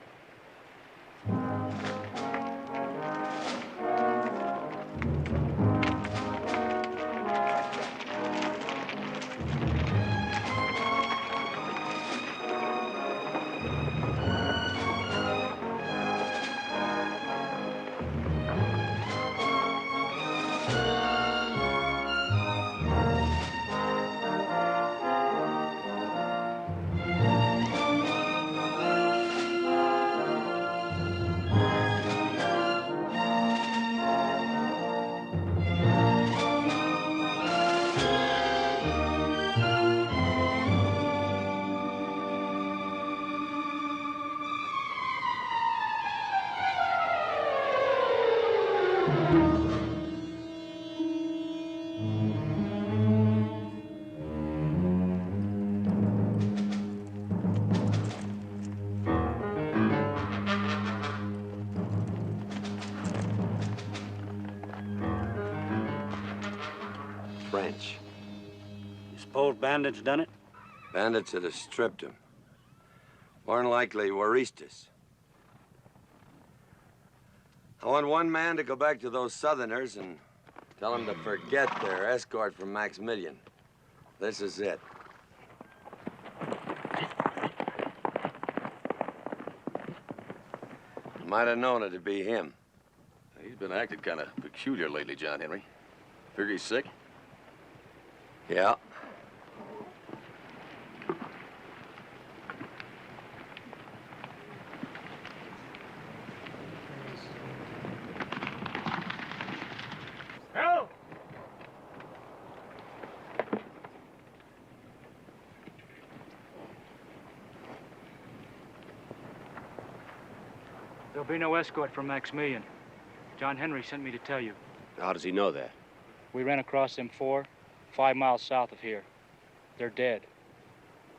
French. You suppose bandits done it? Bandits that have stripped him. More than likely, Waristas. I want one man to go back to those Southerners and tell them to forget their escort from Maximilian. This is it. Might have known it'd be him. He's been acting kind of peculiar lately, John Henry. Figure he's sick? Yeah. Help! There'll be no escort from Maximilian. John Henry sent me to tell you. How does he know that? We ran across them 5 miles south of here. They're dead.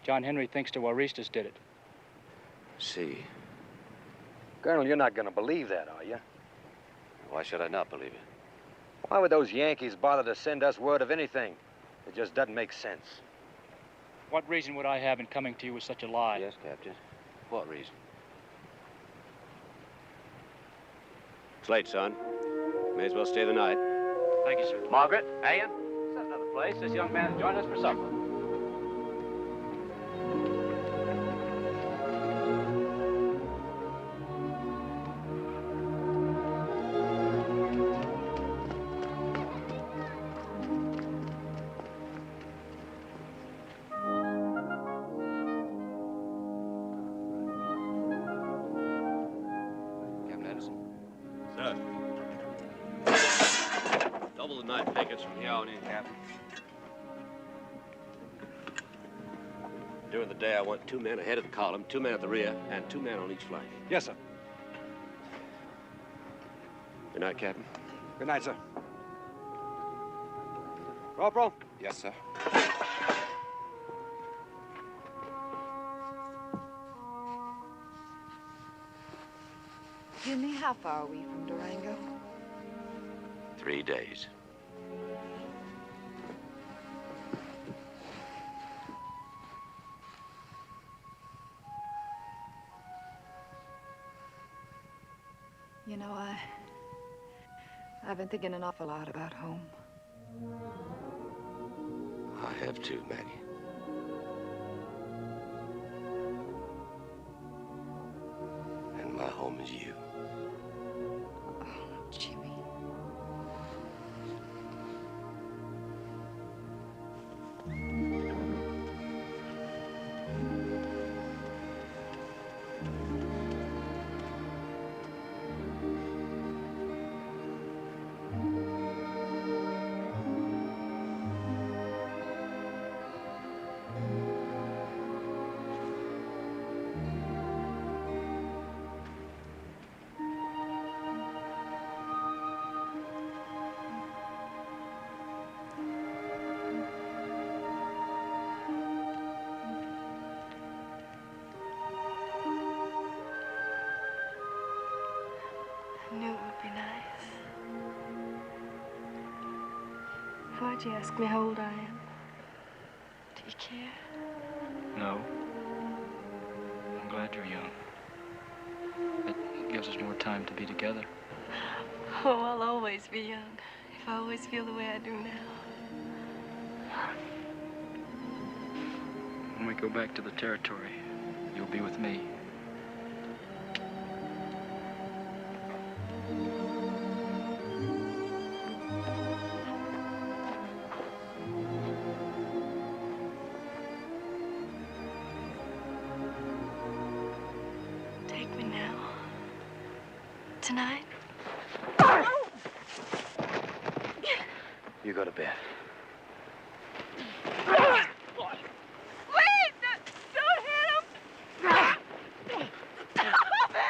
John Henry thinks the Waristas did it. See. Colonel, you're not going to believe that, are you? Why should I not believe it? Why would those Yankees bother to send us word of anything? It just doesn't make sense. What reason would I have in coming to you with such a lie? Yes, Captain. What reason? It's late, son. May as well stay the night. Thank you, sir. Margaret, Ann, set another place. This young man's joined us for supper. Captain Anderson. Sir. Double the night pickets from here on in, Captain. During the day, I want 2 men ahead of the column, 2 men at the rear, and 2 men on each flank. Yes, sir. Good night, Captain. Good night, sir. Corporal? Yes, sir. Jimmy, how far are we from Durango? 3 days. You know, I've been thinking an awful lot about home. I have too, Maggie. And my home is you. Oh, Jimmy. I knew it would be nice. Why'd you ask me how old I am? Do you care? No. I'm glad you're young. It gives us more time to be together. Oh, I'll always be young, if I always feel the way I do now. When we go back to the territory, you'll be with me. Take me now. Tonight? You go to bed. Please, don't hit him! Stop it!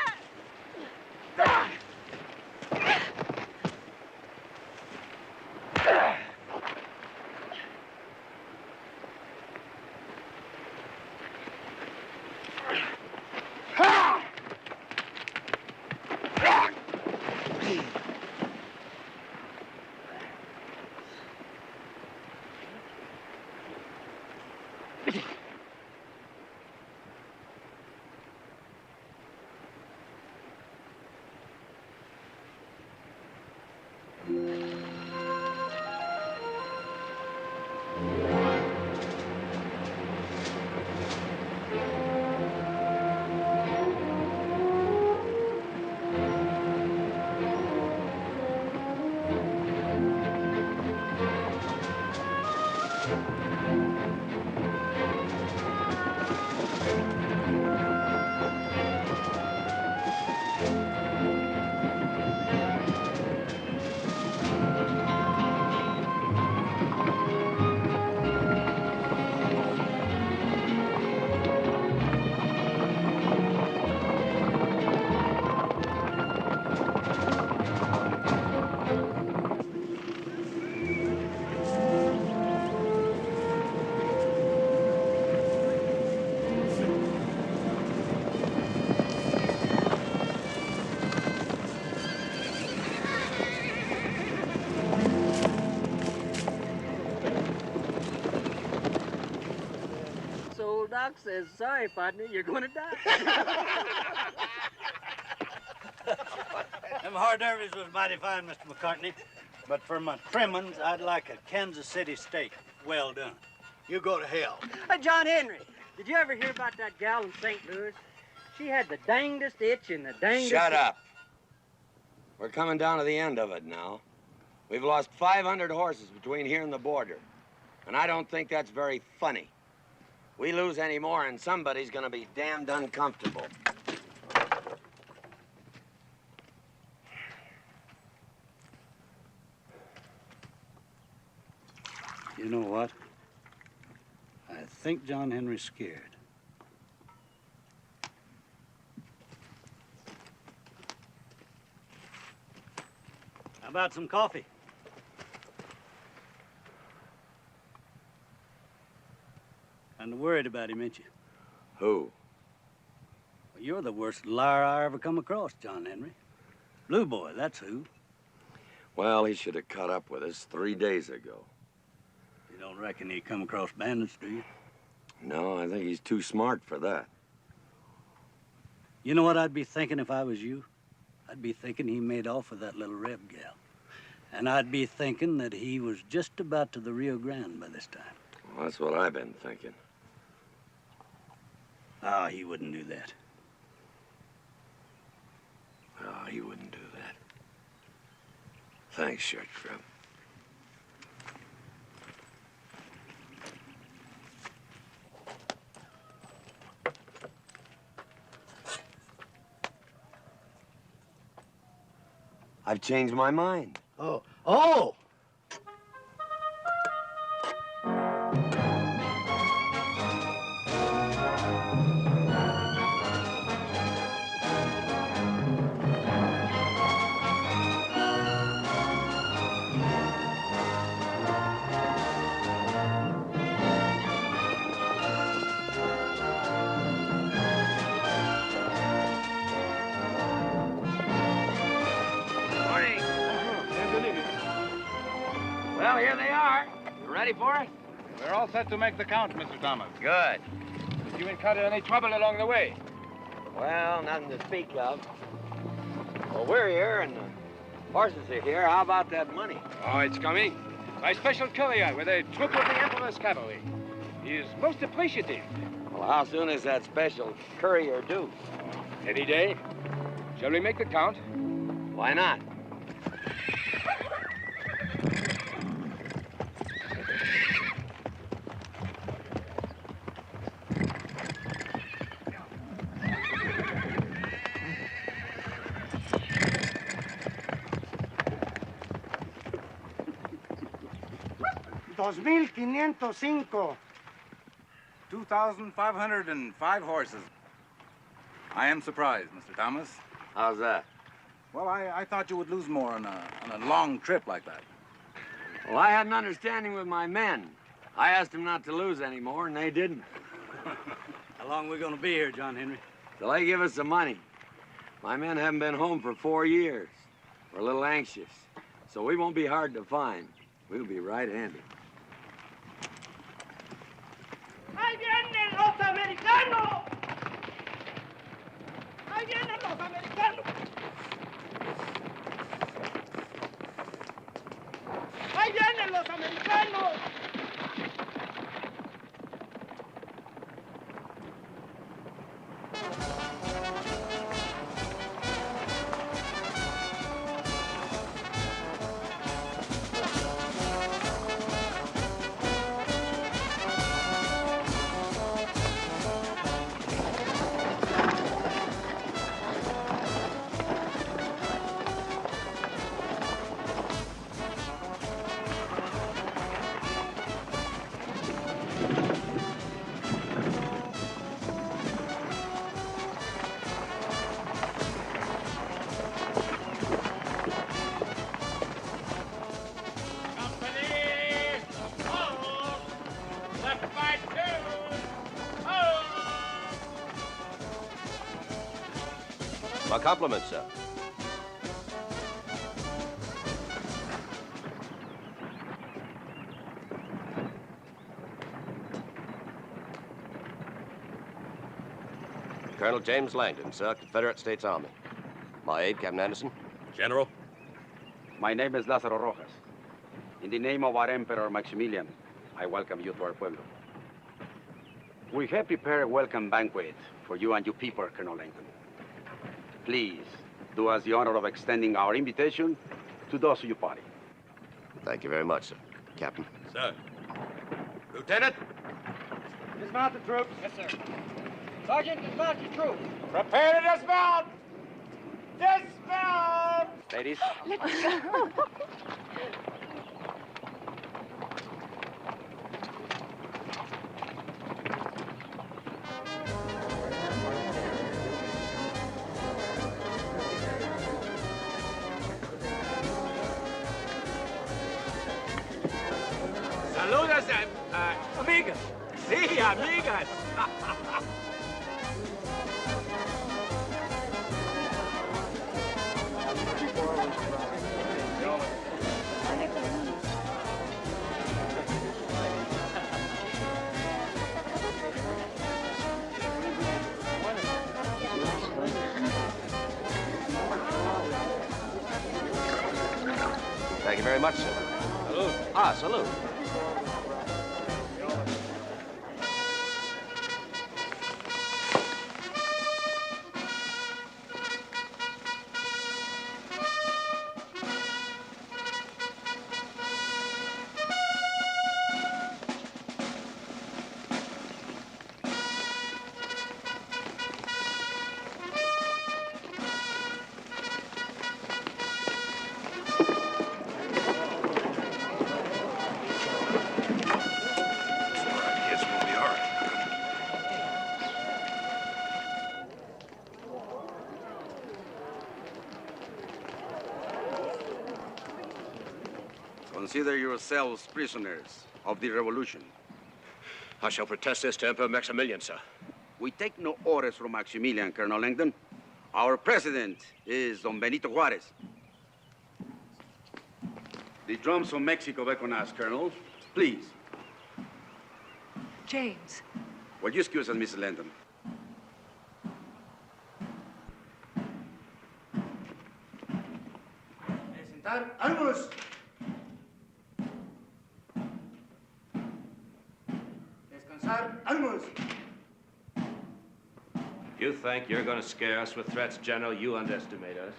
Doc says, sorry, partner, you're going to die. Them hors d'oeuvres was mighty fine, Mr. McCartney. But for my trimmings, I'd like a Kansas City steak. Well done. You go to hell. John Henry, did you ever hear about that gal in St. Louis? She had the dangdest itch in the dangdest... Shut up. We're coming down to the end of it now. We've lost 500 horses between here and the border. And I don't think that's very funny. We lose any more and somebody's gonna be damned uncomfortable. You know what? I think John Henry's scared. How about some coffee? Kind of worried about him, ain't you? Who? Well, you're the worst liar I ever come across, John Henry. Blue Boy, that's who. Well, he should have caught up with us 3 days ago. You don't reckon he come across bandits, do you? No, I think he's too smart for that. You know what I'd be thinking if I was you? I'd be thinking he made off with that little Reb gal. And I'd be thinking that he was just about to the Rio Grande by this time. Well, that's what I've been thinking. Oh, he wouldn't do that. Oh, he wouldn't do that. Thanks, Shirt Crib. I've changed my mind. Oh. Oh! Well, here they are. You ready for it? We're all set to make the count, Mr. Thomas. Good. Did you encounter any trouble along the way? Well, nothing to speak of. Well, we're here and the horses are here. How about that money? Oh, it's coming. By special courier with a troop of the Emperor's cavalry. He is most appreciative. Well, how soon is that special courier due? Any day. Shall we make the count? Why not? $2,505. 2,505 horses. I am surprised, Mr. Thomas. How's that? Well, I thought you would lose more on a long trip like that. Well, I had an understanding with my men. I asked them not to lose any more, and they didn't. How long are we going to be here, John Henry? Till they give us the money. My men haven't been home for 4 years. We're a little anxious, so we won't be hard to find. We'll be right handy. ¡Ahí vienen los americanos! ¡Ahí vienen los americanos! ¡Ahí vienen los americanos! My compliments, sir. Colonel James Langdon, sir, Confederate States Army. My aide, Captain Anderson. General? My name is Lázaro Rojas. In the name of our Emperor Maximilian, I welcome you to our pueblo. We have prepared a welcome banquet for you and your people, Colonel Langdon. Please, do us the honor of extending our invitation to those of your party. Thank you very much, sir. Captain. Sir. Lieutenant? Dismount the troops. Yes, sir. Sergeant, dismount your troops. Prepare to dismount! Dismount! Ladies. Let me go. Saludas, amigas. Sí, amigas. Thank you very much, sir. Salute. Ah, salute. Consider yourselves prisoners of the revolution. I shall protest this to Emperor Maximilian, sir. We take no orders from Maximilian, Colonel Langdon. Our president is Don Benito Juarez. The drums from Mexico beckon us, Colonel. Please. James. Will you excuse us, Mrs. Langdon? Presentar armas. Armas. You think you're going to scare us with threats, General? You underestimate us.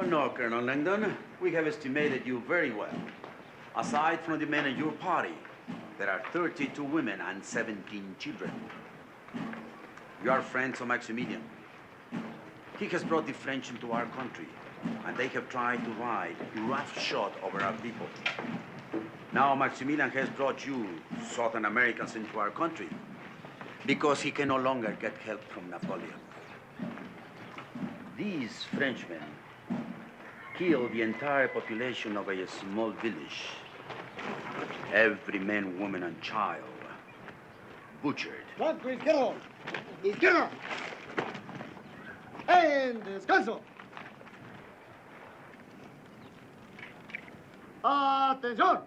No, Colonel Langdon. We have estimated you very well. Aside from the men in your party, there are 32 women and 17 children. You are friends of Maximilian. He has brought the French into our country, and they have tried to ride roughshod over our people. Now Maximilian has brought you, Southern Americans, into our country because he can no longer get help from Napoleon. These Frenchmen killed the entire population of a small village. Every man, woman, and child butchered. Blanco, izquierdo. Izquierda. En descanso. Atención.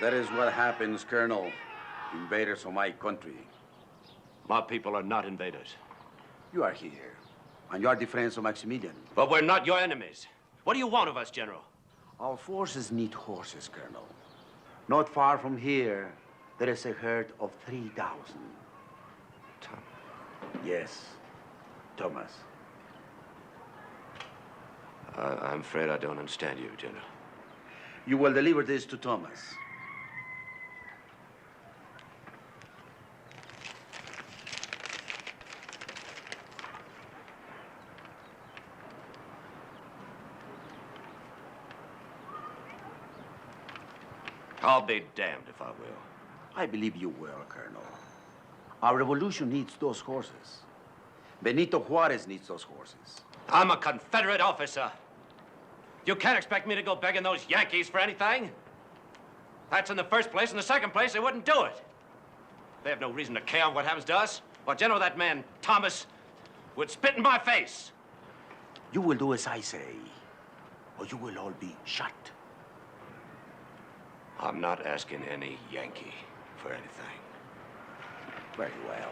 That is what happens, Colonel. Invaders of my country. My people are not invaders. You are here, and you are the friends of Maximilian. But we're not your enemies. What do you want of us, General? Our forces need horses, Colonel. Not far from here, there is a herd of 3,000. Tom. Yes, Thomas. I'm afraid I don't understand you, General. You will deliver this to Thomas. I'll be damned if I will. I believe you will, Colonel. Our revolution needs those horses. Benito Juarez needs those horses. I'm a Confederate officer. You can't expect me to go begging those Yankees for anything. That's in the first place. In the second place, they wouldn't do it. They have no reason to care what happens to us. Well, General, that man, Thomas, would spit in my face. You will do as I say, or you will all be shot. I'm not asking any Yankee for anything. Very well.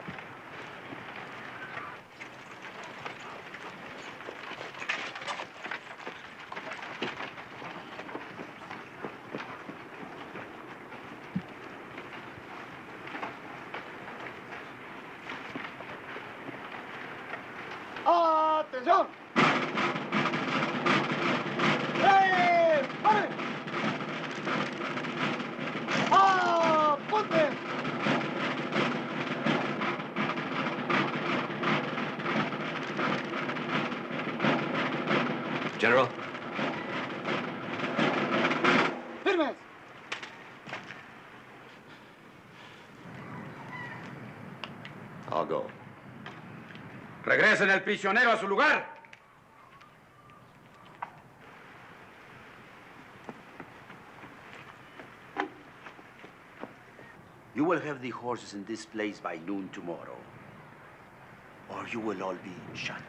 Atención. General? Firmes. I'll go. Regresen el prisionero a su lugar. You will have the horses in this place by noon tomorrow, or you will all be shot.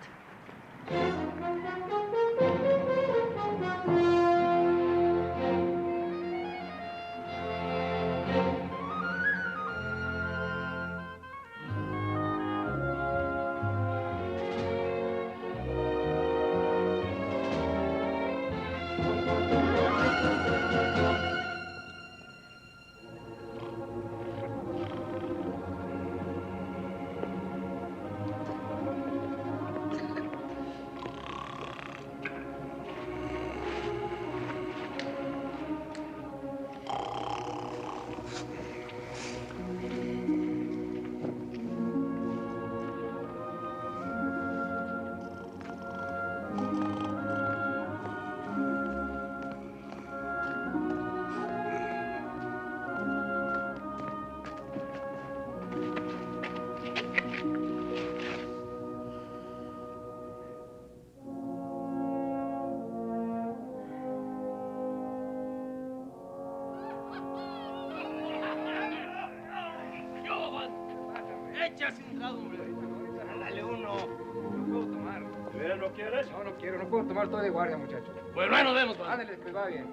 Dale uno. No puedo tomar. ¿No quieres? No, no quiero. No puedo tomar. Estoy de guardia, muchacho. Bueno, ahí nos vemos, padre. Ándale, pues va bien.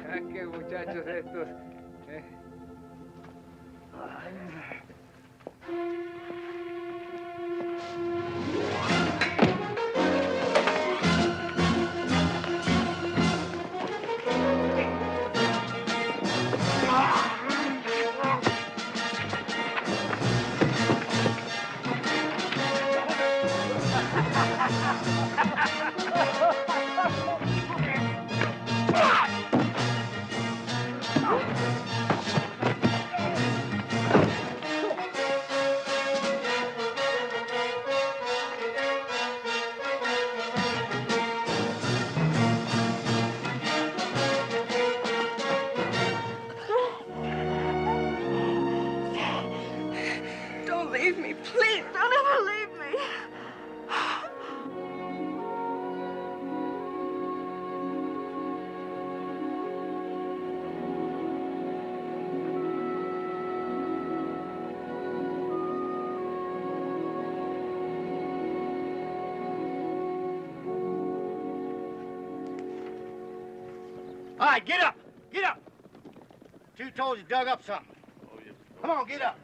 Ah, qué muchachos estos. Don't leave me, please. Don't ever leave me. All right, get up. Get up. Two toes you dug up something. Come on, get up.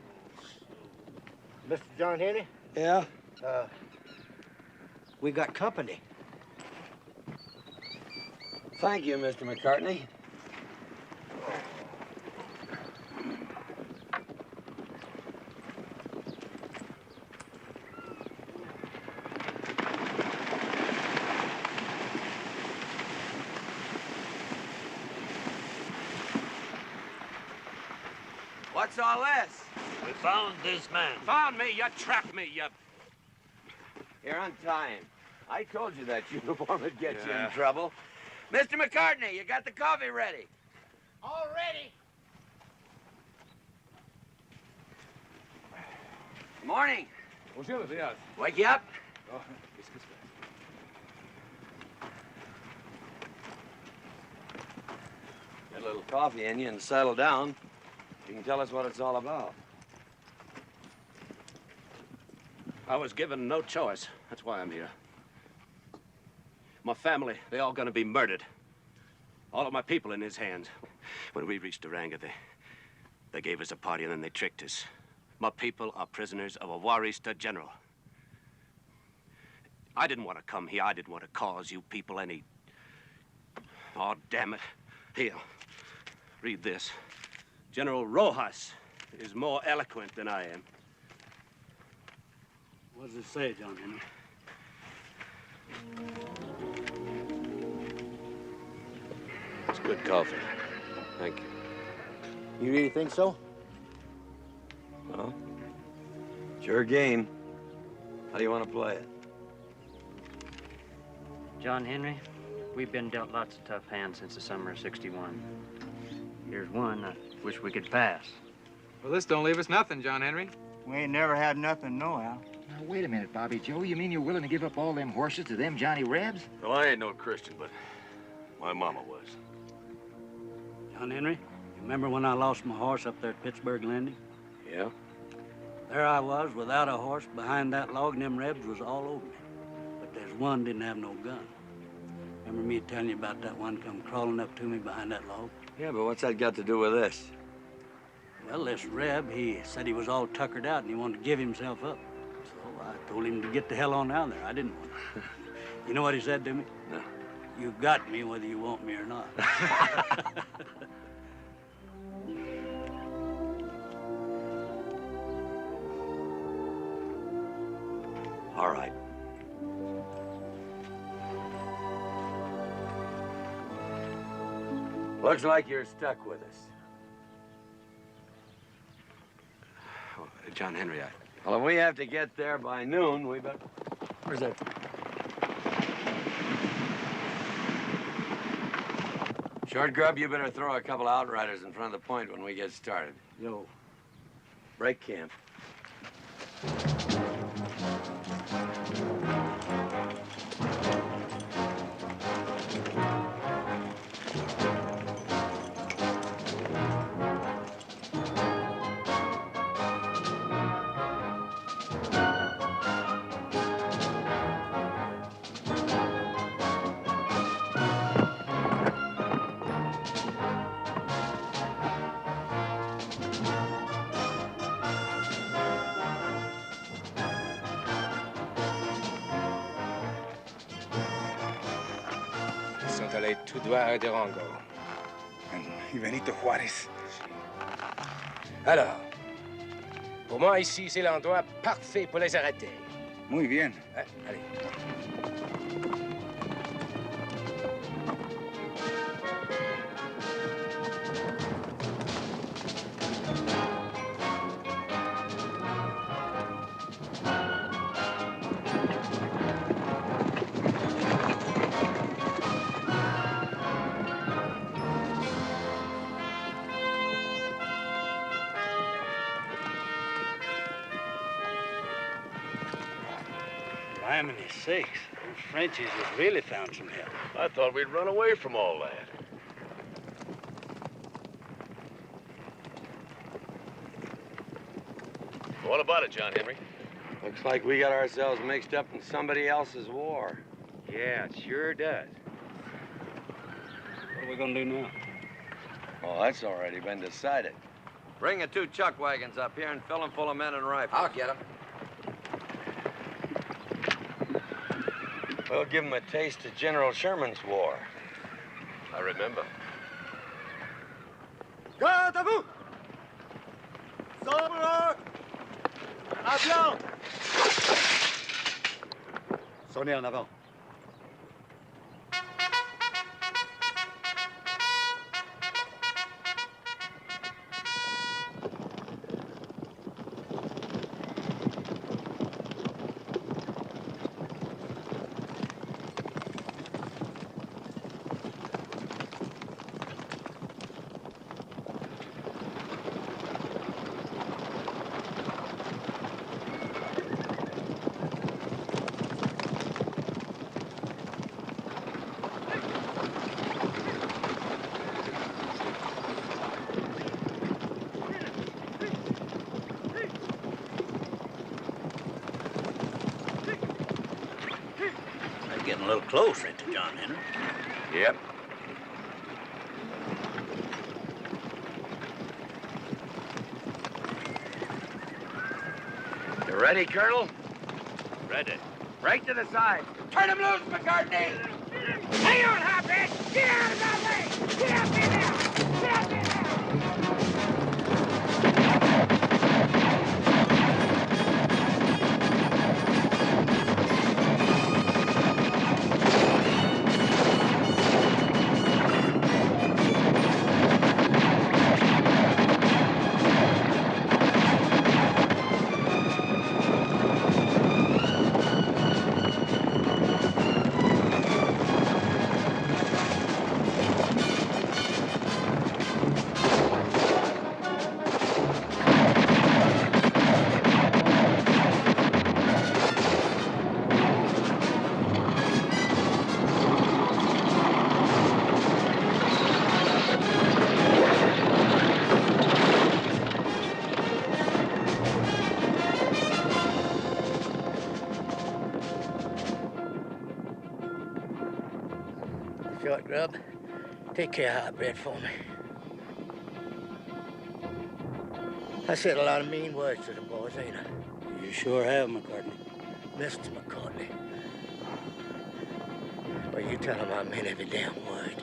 Mr. John Henry? Yeah? We got company. Thank you, Mr. McCartney. What's all this? We found this man. Found me, you trapped me, you... You're on time. I told you that uniform would get you Yeah. in trouble. Mr. McCartney, you got the coffee ready? All ready. Morning. Buenos días. Wake you up? Oh, excuse me. Get a little coffee in you and settle down. You can tell us what it's all about. I was given no choice. That's why I'm here. My family, they all gonna be murdered. All of my people in his hands. When we reached Duranga, they gave us a party and then they tricked us. My people are prisoners of a Warista general. I didn't want to come here. I didn't want to cause you people any... Oh, damn it. Here, read this. General Rojas is more eloquent than I am. What does it say, John Henry? It's good coffee. Thank you. You really think so? Well, sure game. How do you want to play it? John Henry, we've been dealt lots of tough hands since the summer of '61. Here's one I wish we could pass. Well, this don't leave us nothing, John Henry. We ain't never had nothing, nohow. Now, wait a minute, Bobby Joe. You mean you're willing to give up all them horses to them Johnny Rebs? Well, I ain't no Christian, but my mama was. John Henry, you remember when I lost my horse up there at Pittsburgh Landing? Yeah? There I was without a horse behind that log, and them Rebs was all over me. But there's one didn't have no gun. Remember me telling you about that one come crawling up to me behind that log? Yeah, but what's that got to do with this? Well, this Reb, he said he was all tuckered out and he wanted to give himself up. So I told him to get the hell on out of there. I didn't want to. You know what he said to me? No. You got me whether you want me or not. All right. Looks like you're stuck with us. Oh, John Henry, Well, if we have to get there by noon, we better... Where's that? Short Grub, you better throw a couple outriders in front of the point when we get started. Yo. Break camp. Allez tout droit à Durango. Y Benito Juárez. Alors, pour moi, ici, c'est l'endroit parfait pour les arrêter. Muy bien. Allez. Blimey sakes, those Frenchies have really found some help. I thought we'd run away from all that. What about it, John Henry? Looks like we got ourselves mixed up in somebody else's war. Yeah, it sure does. What are we gonna do now? Oh, that's already been decided. Bring the 2 chuck wagons up here and fill them full of men and rifles. I'll get them. We'll give them a taste of General Sherman's war. I remember. Garde à vous! Sobre! À blanc! Sonnez en avant. Getting a little close, ain't it, John Henry? Yep. You ready, Colonel? Ready. Break to the side. Turn him loose, McCartney! Hang on, Hophead! Get out of my way! Get out there now! Get out there now! short grub. Take care of hot bread for me. I said a lot of mean words to the boys, ain't I? You sure have, McCartney. Mr. McCartney. Well, you tell him I meant every damn word.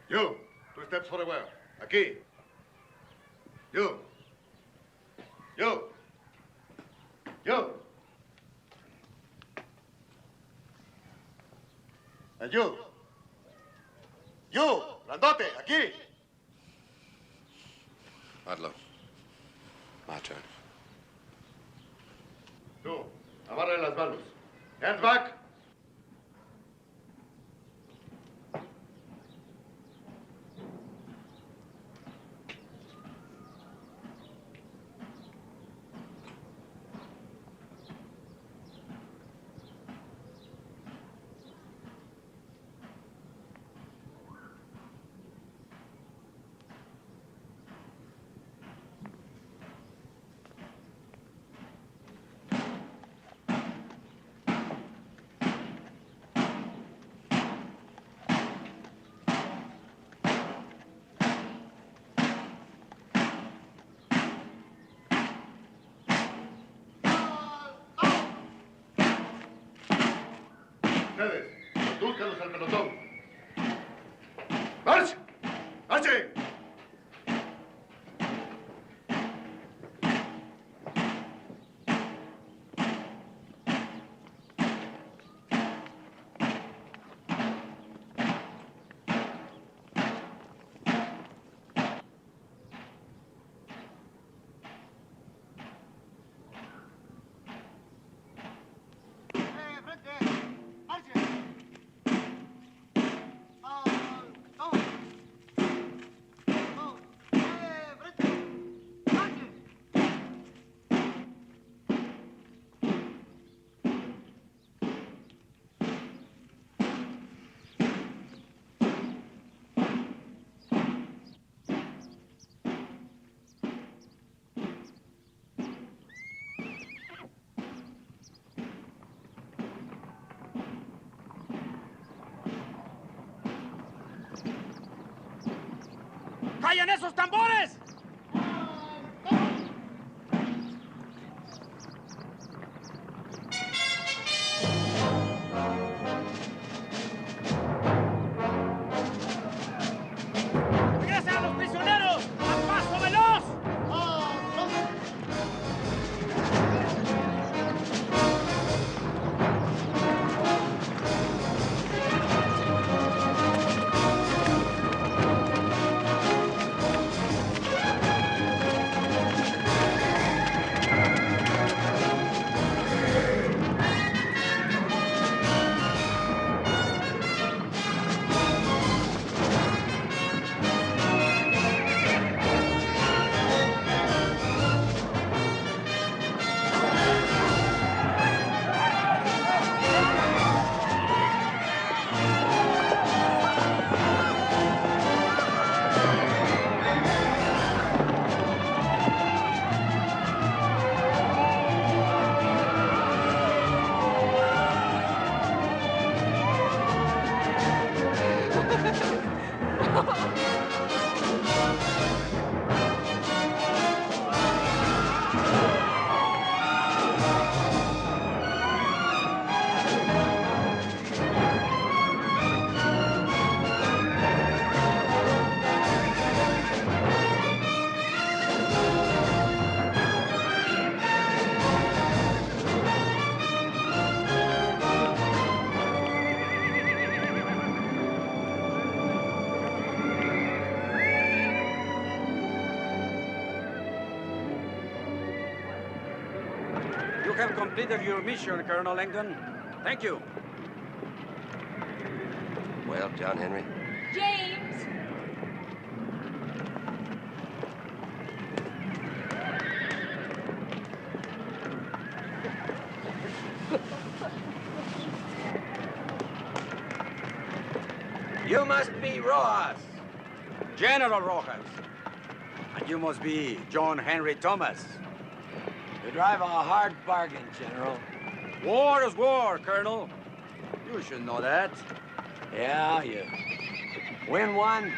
You, 2 steps for the well. Aquí. You. You. You. And you. You, grandote, aquí. Odlo. My turn. Tú, amarre las manos. Hands back. Ustedes, condúzcanlos al pelotón. ¡Marche! ¡Marche! ¡Callen esos tambores! ¡Regresen a los prisioneros! ¡A paso veloz! have completed your mission, Colonel Langdon. Thank you. Well, John Henry? James! You must be Rojas. General Rojas. And you must be John Henry Thomas. You drive a hard bargain, General. War is war, Colonel. You should know that. Yeah, you win one,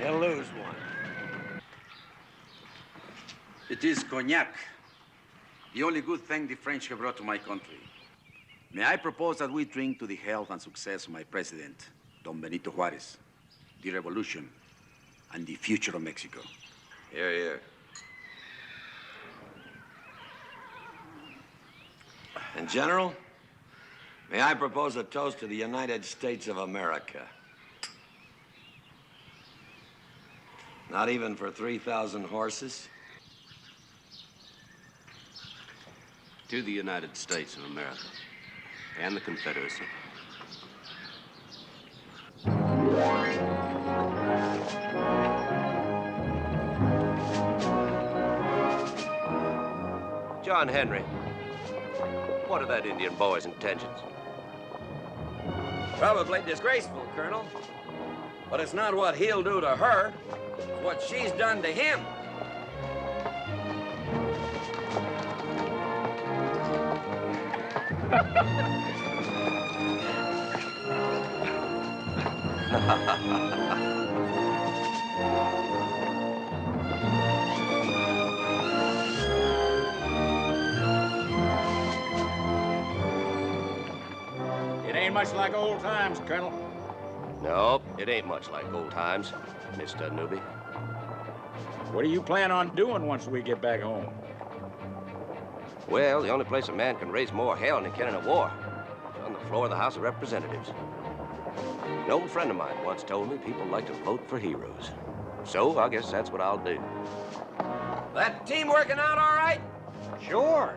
you lose one. It is cognac. The only good thing the French have brought to my country. May I propose that we drink to the health and success of my president, Don Benito Juarez, the revolution, and the future of Mexico. Here, here. And, General, may I propose a toast to the United States of America? Not even for 3,000 horses? To the United States of America and the Confederacy. John Henry, what are that Indian boy's intentions? Probably disgraceful, Colonel. But it's not what he'll do to her, it's what she's done to him. It ain't much like old times, Colonel. Nope, it ain't much like old times, Mr. Newbie. What do you plan on doing once we get back home? Well, the only place a man can raise more hell than he can in a war is on the floor of the House of Representatives. An old friend of mine once told me people like to vote for heroes. So I guess that's what I'll do. That team working out all right? Sure.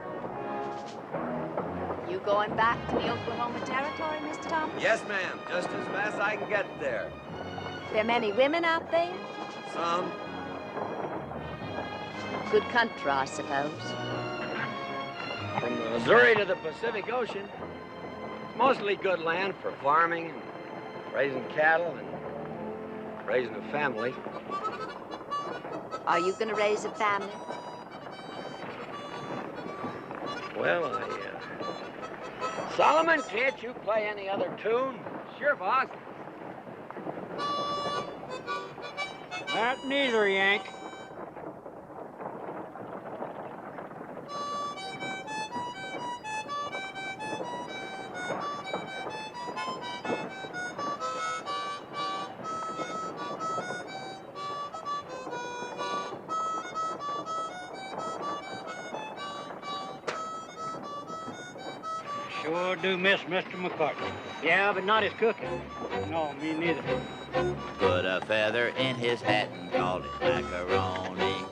You going back to the Oklahoma Territory, Mr. Thomas? Yes, ma'am. Just as fast as I can get there. There many women out there? Some. Good country, I suppose. From the Missouri to the Pacific Ocean, it's mostly good land for farming and raising cattle and raising a family. Are you going to raise a family? Well, Solomon, can't you play any other tune? Sure, boss. Not neither, Yank. Sure do miss Mr. McCartney. Yeah, but not his cooking. No, me neither. Put a feather in his hat and called it macaroni.